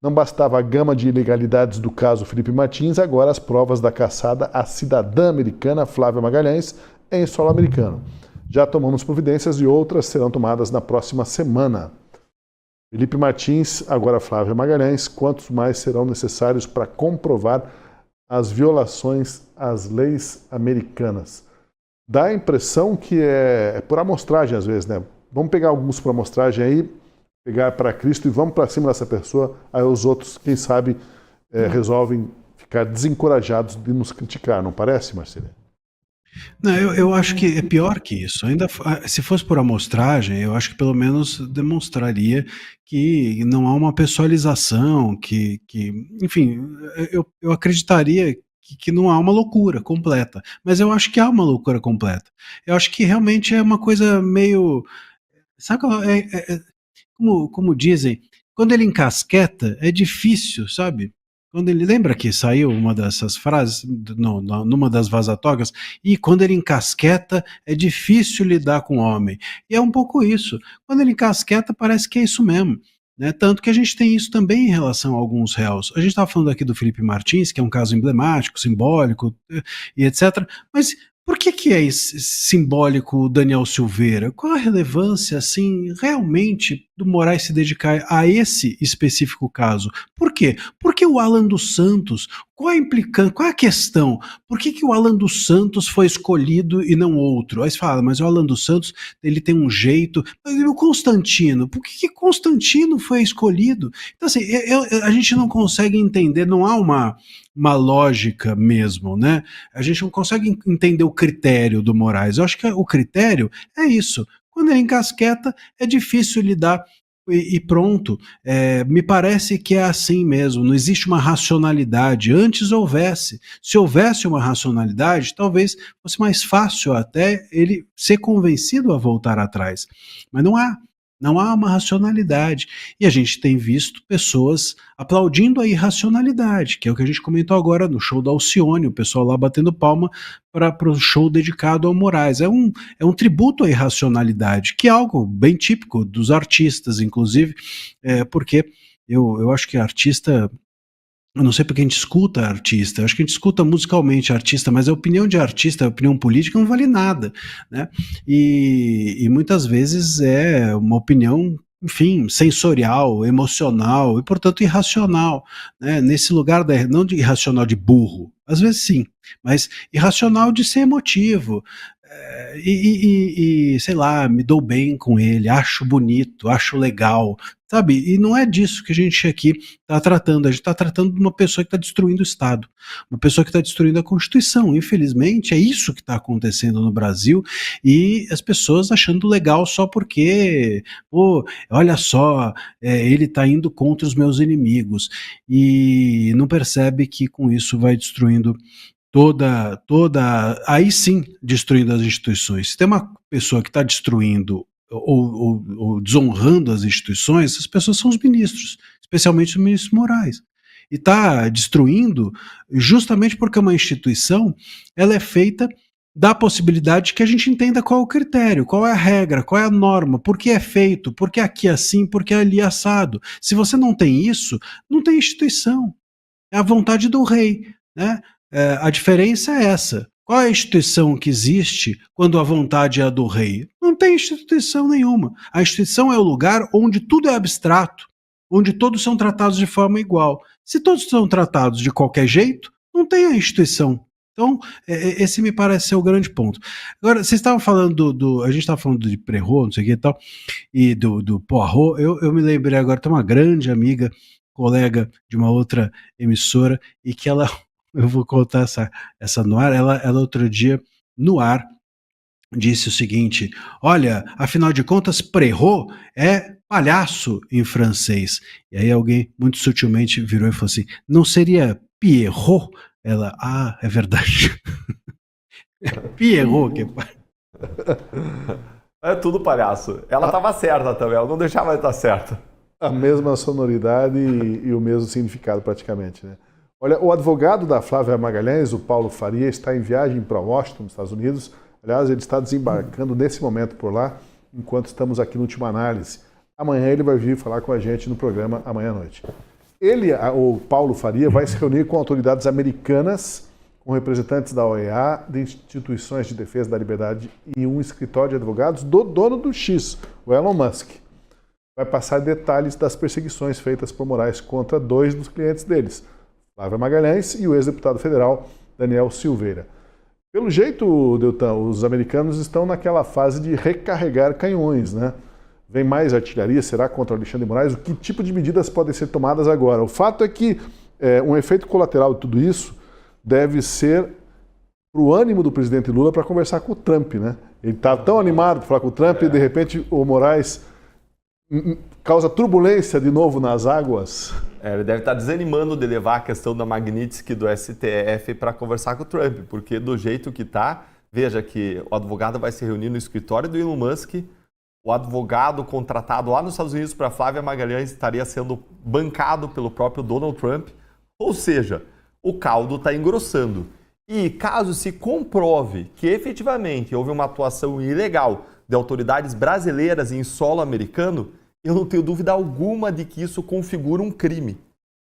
Não bastava a gama de ilegalidades do caso Felipe Martins, agora as provas da caçada à cidadã americana Flávia Magalhães em solo americano. Já tomamos providências e outras serão tomadas na próxima semana. Felipe Martins, agora Flávia Magalhães, quantos mais serão necessários para comprovar as violações às leis americanas? Dá a impressão que é por amostragem às vezes, né? Vamos pegar alguns por amostragem aí, pegar para Cristo e vamos para cima dessa pessoa, aí os outros, quem sabe, resolvem ficar desencorajados de nos criticar, não parece, Marcília? Não, eu acho que é pior que isso. Ainda, se fosse por amostragem, eu acho que pelo menos demonstraria que não há uma pessoalização, enfim, eu acreditaria que não há uma loucura completa. Mas eu acho que há uma loucura completa. Eu acho que realmente é uma coisa meio... Sabe, como dizem, quando ele encasqueta, é difícil, sabe? Quando ele lembra que saiu uma dessas frases numa das Vazatogas, e quando ele encasqueta, é difícil lidar com o homem. E é um pouco isso. Quando ele encasqueta, parece que é isso mesmo. Né? Tanto que a gente tem isso também em relação a alguns réus. A gente estava falando aqui do Felipe Martins, que é um caso emblemático, simbólico e etc. Mas por que é simbólico o Daniel Silveira? Qual a relevância, assim, realmente do Moraes se dedicar a esse específico caso? Por quê? Porque o Alan dos Santos, qual a implicância, qual a questão? Por que o Alan dos Santos foi escolhido e não outro? Aí você fala, mas o Alan dos Santos, ele tem um jeito... Mas o Constantino, por que Constantino foi escolhido? Então, assim, a gente não consegue entender, não há uma lógica mesmo, né? A gente não consegue entender o critério do Moraes. Eu acho que o critério é isso. Quando ele encasqueta, é difícil lidar e pronto. Me parece que é assim mesmo, não existe uma racionalidade. Antes houvesse. Se houvesse uma racionalidade, talvez fosse mais fácil até ele ser convencido a voltar atrás. Mas não há. Não há uma racionalidade. E a gente tem visto pessoas aplaudindo a irracionalidade, que é o que a gente comentou agora no show da Alcione, o pessoal lá batendo palma para o show dedicado ao Moraes. É um tributo à irracionalidade, que é algo bem típico dos artistas, inclusive, porque eu acho que artista... Eu não sei porque a gente escuta artista, eu acho que a gente escuta musicalmente artista, mas a opinião de artista, a opinião política não vale nada, né? E muitas vezes é uma opinião, enfim, sensorial, emocional e, portanto, irracional, né? Nesse lugar, não de irracional de burro, às vezes sim, mas irracional de ser emotivo, sei lá, me dou bem com ele, acho bonito, acho legal, sabe? E não é disso que a gente aqui está tratando. A gente está tratando de uma pessoa que está destruindo o Estado, uma pessoa que está destruindo a Constituição. Infelizmente, é isso que está acontecendo no Brasil, e as pessoas achando legal só porque, pô, olha só, ele está indo contra os meus inimigos, e não percebe que com isso vai destruindo aí sim, destruindo as instituições. Se tem uma pessoa que está destruindo ou desonrando as instituições, essas pessoas são os ministros, especialmente o ministro Moraes. E está destruindo justamente porque uma instituição, ela é feita da possibilidade de que a gente entenda qual é o critério, qual é a regra, qual é a norma, por que é feito, por que aqui é assim, por que ali é assado. Se você não tem isso, não tem instituição. É a vontade do rei, né? A diferença é essa. Qual é a instituição que existe quando a vontade é a do rei? Não tem instituição nenhuma. A instituição é o lugar onde tudo é abstrato, onde todos são tratados de forma igual. Se todos são tratados de qualquer jeito, não tem a instituição. Então, esse me parece ser o grande ponto. Agora, vocês estavam falando a gente estava falando de Prévost, não sei o que e tal, e do Poirot. Eu me lembrei agora, tem uma grande amiga, colega de uma outra emissora, e que ela... Eu vou contar essa no ar. Ela outro dia, no ar, disse o seguinte: olha, afinal de contas, Prévost é palhaço em francês. E aí alguém, muito sutilmente, virou e falou assim: não seria Pierrot? Ela, é verdade. É Pierrot que é tudo palhaço. Ela estava certa também, ela não deixava de estar certa. A mesma sonoridade e o mesmo significado, praticamente, né? Olha, o advogado da Flávia Magalhães, o Paulo Faria, está em viagem para Washington, nos Estados Unidos. Aliás, ele está desembarcando nesse momento por lá, enquanto estamos aqui no Última Análise. Amanhã ele vai vir falar com a gente no programa amanhã à noite. O Paulo Faria, vai se reunir com autoridades americanas, com representantes da OEA, de instituições de defesa da liberdade e um escritório de advogados do dono do X, o Elon Musk. Vai passar detalhes das perseguições feitas por Moraes contra 2 dos clientes deles, Flávia Magalhães e o ex-deputado federal Daniel Silveira. Pelo jeito, Deltan, os americanos estão naquela fase de recarregar canhões, né? Vem mais artilharia, será contra Alexandre de Moraes? Que tipo de medidas podem ser tomadas agora? O fato é que um efeito colateral de tudo isso deve ser para o ânimo do presidente Lula para conversar com o Trump, né? Ele está tão animado para falar com o Trump e de repente o Moraes causa turbulência de novo nas águas. Ele deve estar desanimando de levar a questão da Magnitsky do STF para conversar com o Trump, porque do jeito que está, veja que o advogado vai se reunir no escritório do Elon Musk, o advogado contratado lá nos Estados Unidos para Flávia Magalhães estaria sendo bancado pelo próprio Donald Trump, ou seja, o caldo está engrossando. E caso se comprove que efetivamente houve uma atuação ilegal de autoridades brasileiras em solo americano, eu não tenho dúvida alguma de que isso configura um crime.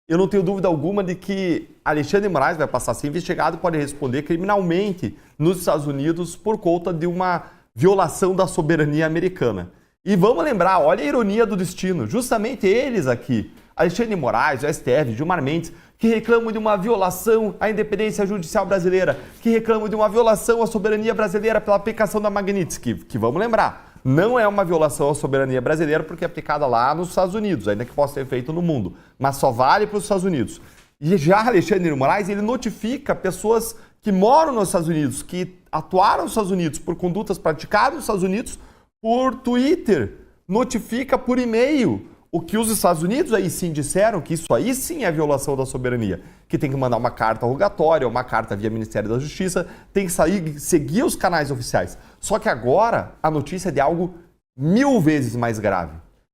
Eu não tenho dúvida alguma de que Alexandre de Moraes vai passar a ser investigado e pode responder criminalmente nos Estados Unidos por conta de uma violação da soberania americana. E vamos lembrar, olha a ironia do destino, justamente eles aqui, Alexandre de Moraes, o STF, Gilmar Mendes, que reclamam de uma violação à independência judicial brasileira, que reclamam de uma violação à soberania brasileira pela aplicação da Magnitsky, que vamos lembrar, não é uma violação à soberania brasileira porque é aplicada lá nos Estados Unidos, ainda que possa ser feito no mundo, mas só vale para os Estados Unidos. E já Alexandre de Moraes, ele notifica pessoas que moram nos Estados Unidos, que atuaram nos Estados Unidos por condutas praticadas nos Estados Unidos, por Twitter, notifica por e-mail. O que os Estados Unidos aí sim disseram, que isso aí sim é violação da soberania, que tem que mandar uma carta rogatória, uma carta via Ministério da Justiça, tem que seguir os canais oficiais. Só que agora a notícia é de algo 1000 vezes mais grave,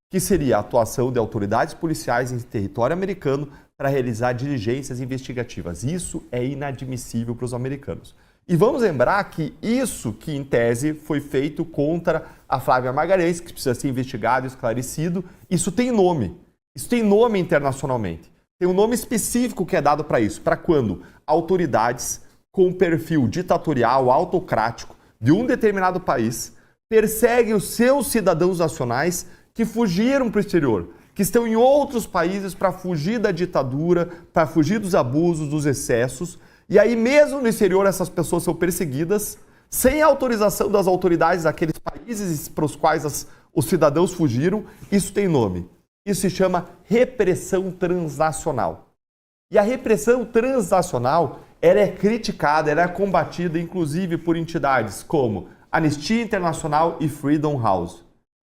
que seria a atuação de autoridades policiais em território americano para realizar diligências investigativas. Isso é inadmissível para os americanos. E vamos lembrar que isso que, em tese, foi feito contra a Flávia Magalhães, que precisa ser investigado e esclarecido, isso tem nome. Isso tem nome internacionalmente. Tem um nome específico que é dado para isso. Para quando autoridades com perfil ditatorial, autocrático, de um determinado país, perseguem os seus cidadãos nacionais que fugiram para o exterior, que estão em outros países para fugir da ditadura, para fugir dos abusos, dos excessos. E aí, mesmo no exterior, essas pessoas são perseguidas, sem autorização das autoridades daqueles países para os quais os cidadãos fugiram. Isso tem nome. Isso se chama repressão transnacional. E a repressão transnacional, ela é criticada, ela é combatida, inclusive, por entidades como Anistia Internacional e Freedom House.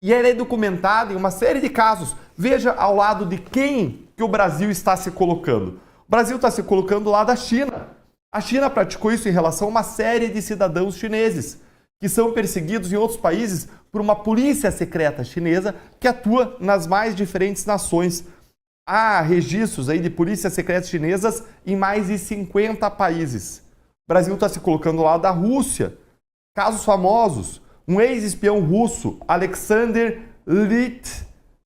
E ela é documentada em uma série de casos. Veja ao lado de quem que o Brasil está se colocando. O Brasil está se colocando lá da China. A China praticou isso em relação a uma série de cidadãos chineses que são perseguidos em outros países por uma polícia secreta chinesa que atua nas mais diferentes nações. Há registros aí de polícias secretas chinesas em mais de 50 países. O Brasil está se colocando lá da Rússia. Casos famosos. Um ex-espião russo, Alexander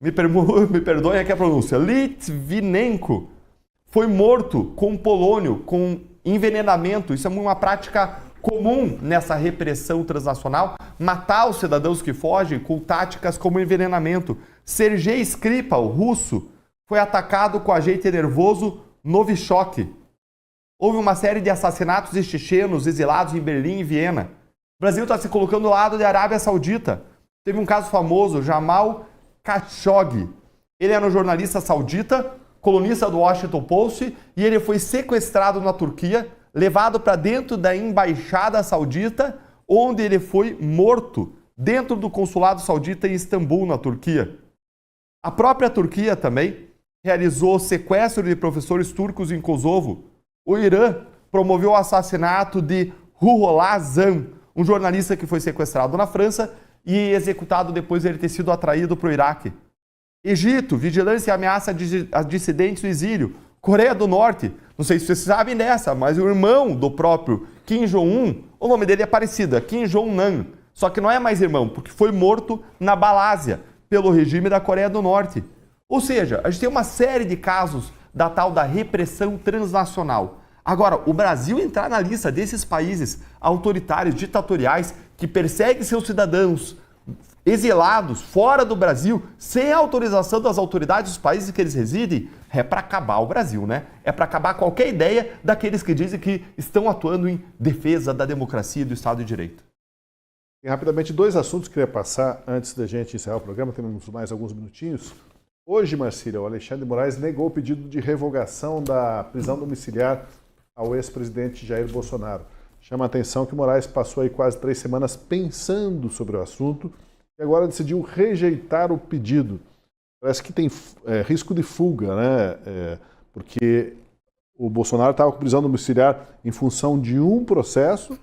me perdoem aqui a pronúncia, Litvinenko, foi morto com polônio, com envenenamento. Isso é uma prática comum nessa repressão transnacional, matar os cidadãos que fogem com táticas como envenenamento. Sergei Skripal, russo, foi atacado com agente nervoso Novichok. Houve uma série de assassinatos de chechenos exilados em Berlim e Viena. O Brasil está se colocando ao lado da Arábia Saudita. Teve um caso famoso, Jamal Khashoggi. Ele era um jornalista saudita, colunista do Washington Post, e ele foi sequestrado na Turquia, levado para dentro da embaixada saudita, onde ele foi morto dentro do consulado saudita em Istambul, na Turquia. A própria Turquia também realizou sequestro de professores turcos em Kosovo. O Irã promoveu o assassinato de Ruhollah Zan, um jornalista que foi sequestrado na França e executado depois de ele ter sido atraído para o Iraque. Egito, vigilância e ameaça a dissidentes do exílio. Coreia do Norte, não sei se vocês sabem dessa, mas o irmão do próprio Kim Jong-un, o nome dele é parecido, é Kim Jong-nam, só que não é mais irmão, porque foi morto na Malásia pelo regime da Coreia do Norte. Ou seja, a gente tem uma série de casos da tal da repressão transnacional. Agora, o Brasil entrar na lista desses países autoritários, ditatoriais, que perseguem seus cidadãos exilados fora do Brasil, sem a autorização das autoridades dos países que eles residem, é para acabar o Brasil, né? É para acabar qualquer ideia daqueles que dizem que estão atuando em defesa da democracia e do Estado de Direito. E rapidamente, dois assuntos que eu queria passar antes da gente encerrar o programa, temos mais alguns minutinhos. Hoje, Marcília, o Alexandre de Moraes negou o pedido de revogação da prisão domiciliar ao ex-presidente Jair Bolsonaro. Chama a atenção que Moraes passou aí quase 3 semanas pensando sobre o assunto e agora decidiu rejeitar o pedido. Parece que tem risco de fuga, né? Porque o Bolsonaro estava com prisão domiciliar em função de um processo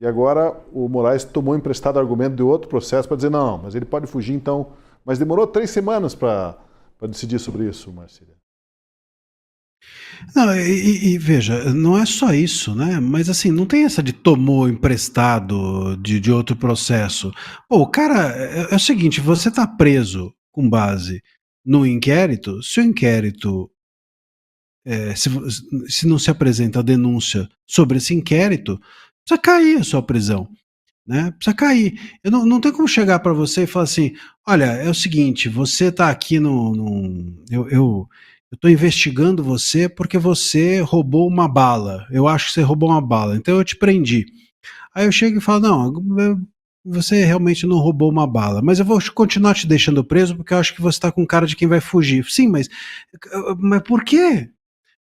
e agora o Moraes tomou emprestado argumento de outro processo para dizer não, mas ele pode fugir então. Mas demorou 3 semanas para decidir sobre isso, Marcília. Não, e veja, não é só isso, né? Mas assim, não tem essa de tomou emprestado de outro processo. Pô, o cara, é o seguinte, você está preso com base no inquérito, se o inquérito, se não se apresenta a denúncia sobre esse inquérito, precisa cair a sua prisão. Né? Precisa cair. Não tem como chegar para você e falar assim, olha, é o seguinte, você está aqui eu estou investigando você porque você roubou uma bala. Eu acho que você roubou uma bala, então eu te prendi. Aí eu chego e falo, não, você realmente não roubou uma bala, mas eu vou continuar te deixando preso porque eu acho que você está com cara de quem vai fugir. Sim, mas por quê?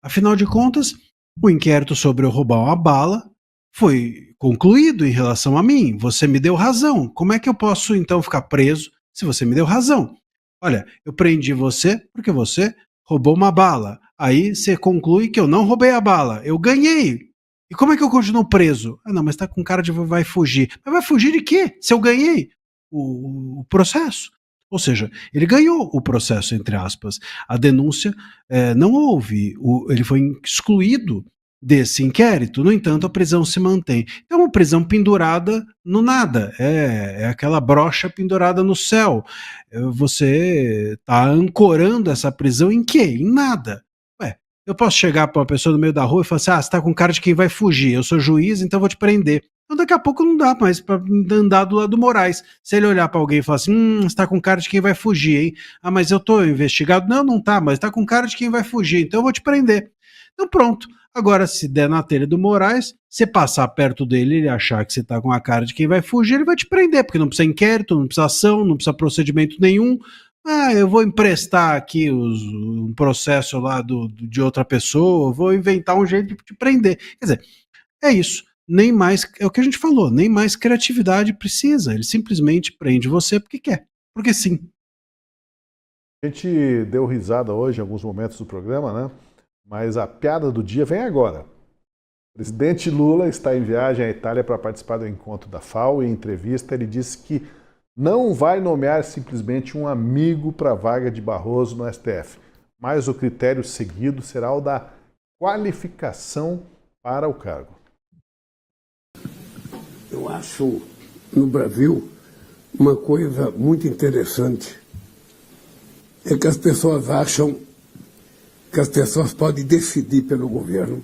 Afinal de contas, o inquérito sobre eu roubar uma bala foi concluído em relação a mim. Você me deu razão. Como é que eu posso então ficar preso se você me deu razão? Olha, eu prendi você porque você roubou uma bala. Aí você conclui que eu não roubei a bala. Eu ganhei. E como é que eu continuo preso? Ah, não, mas tá com cara de vai fugir. Mas vai fugir de quê? Se eu ganhei o processo. Ou seja, ele ganhou o processo, entre aspas. A denúncia não houve. Ele foi excluído desse inquérito, no entanto, a prisão se mantém. É uma prisão pendurada no nada, é aquela brocha pendurada no céu. Você está ancorando essa prisão em quê? Em nada. Ué, eu posso chegar para uma pessoa no meio da rua e falar assim, você está com cara de quem vai fugir, eu sou juiz, então eu vou te prender. Então daqui a pouco não dá mais para andar do lado do Moraes. Se ele olhar para alguém e falar assim, você está com cara de quem vai fugir, hein? Ah, mas eu estou investigado. Não tá, mas está com cara de quem vai fugir, então eu vou te prender. Então pronto. Agora, se der na telha do Moraes, você passar perto dele e ele achar que você está com a cara de quem vai fugir, ele vai te prender, porque não precisa inquérito, não precisa ação, não precisa procedimento nenhum. Ah, eu vou emprestar aqui um processo lá de outra pessoa, vou inventar um jeito de te prender. Quer dizer, é isso. Nem mais, é o que a gente falou, nem mais criatividade precisa. Ele simplesmente prende você porque quer, porque sim. A gente deu risada hoje em alguns momentos do programa, né? Mas a piada do dia vem agora. O presidente Lula está em viagem à Itália para participar do encontro da FAO e em entrevista ele disse que não vai nomear simplesmente um amigo para a vaga de Barroso no STF, mas o critério seguido será o da qualificação para o cargo. Eu acho no Brasil uma coisa muito interessante é que as pessoas acham que as pessoas podem decidir pelo governo.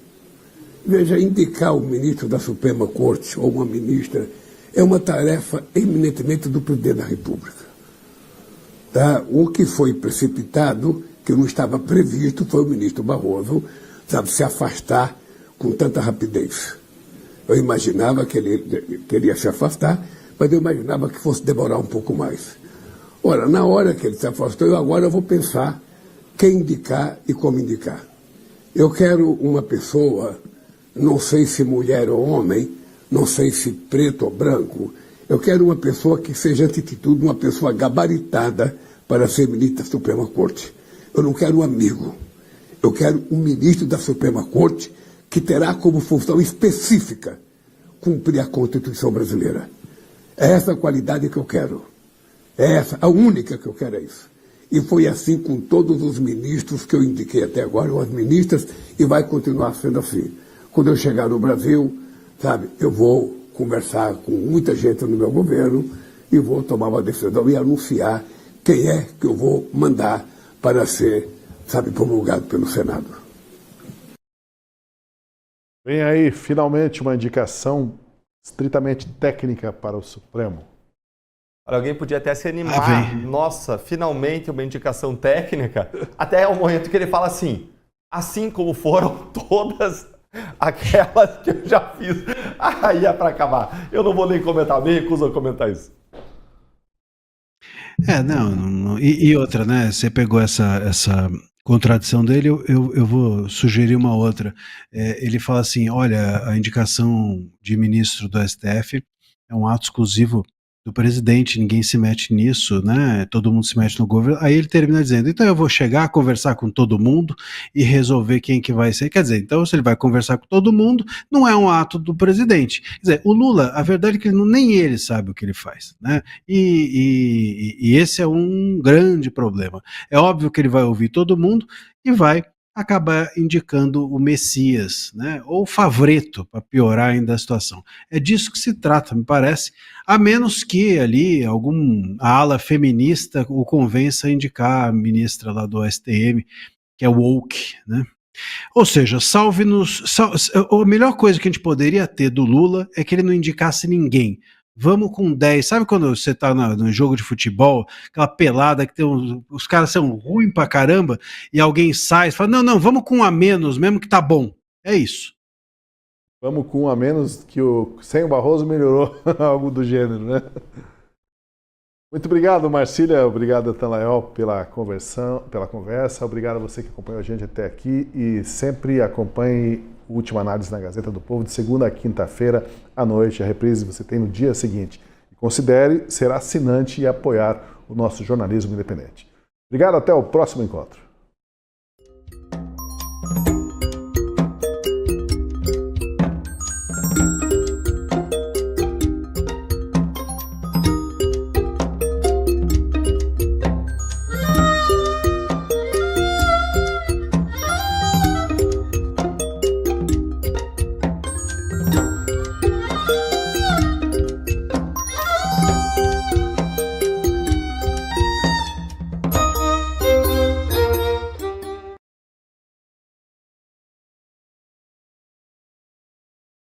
Veja, indicar o ministro da Suprema Corte ou uma ministra é uma tarefa eminentemente do presidente da República. Tá? O que foi precipitado, que não estava previsto, foi o ministro Barroso, se afastar com tanta rapidez. Eu imaginava que ele queria se afastar, mas eu imaginava que fosse demorar um pouco mais. Ora, na hora que ele se afastou, agora eu vou pensar quem indicar e como indicar. Eu quero uma pessoa, não sei se mulher ou homem, não sei se preto ou branco, eu quero uma pessoa que seja, antes de tudo, uma pessoa gabaritada para ser ministro da Suprema Corte. Eu não quero um amigo. Eu quero um ministro da Suprema Corte que terá como função específica cumprir a Constituição brasileira. É essa a qualidade que eu quero. É essa, a única que eu quero é isso. E foi assim com todos os ministros que eu indiquei até agora, ou as ministras, e vai continuar sendo assim. Quando eu chegar no Brasil, sabe, eu vou conversar com muita gente no meu governo e vou tomar uma decisão e anunciar quem é que eu vou mandar para ser, sabe, promulgado pelo Senado. Vem aí, finalmente, uma indicação estritamente técnica para o Supremo. Alguém podia até se animar. Nossa, finalmente uma indicação técnica. Até o momento que ele fala assim como foram todas aquelas que eu já fiz. Aí é para acabar. Eu não vou nem comentar, me recuso a comentar isso. E outra, né? Você pegou essa contradição dele, eu vou sugerir uma outra. Ele fala assim: olha, a indicação de ministro do STF é um ato exclusivo do presidente, ninguém se mete nisso, né? Todo mundo se mete no governo. Aí ele termina dizendo: então eu vou chegar, conversar com todo mundo e resolver quem que vai ser. Quer dizer, então se ele vai conversar com todo mundo, não é um ato do presidente. Quer dizer, o Lula, a verdade é que nem ele sabe o que ele faz, né? E esse é um grande problema. É óbvio que ele vai ouvir todo mundo e vai acabar indicando o Messias, né? Ou o Favreto, para piorar ainda a situação. É disso que se trata, me parece, a menos que ali a ala feminista o convença a indicar a ministra lá do STM, que é woke, né? Ou seja, a melhor coisa que a gente poderia ter do Lula é que ele não indicasse ninguém. Vamos com 10. Sabe quando você tá no jogo de futebol, aquela pelada que os caras são ruins pra caramba, e alguém sai e fala: não, vamos com um a menos, mesmo que tá bom. É isso. Vamos com um a menos, que sem o Barroso melhorou, algo do gênero, né? Muito obrigado, Marcília. Obrigado, Atalael, pela conversa. Obrigado a você que acompanhou a gente até aqui e sempre acompanhe Última Análise na Gazeta do Povo, de segunda a quinta-feira à noite. A reprise você tem no dia seguinte. E considere ser assinante e apoiar o nosso jornalismo independente. Obrigado, até o próximo encontro.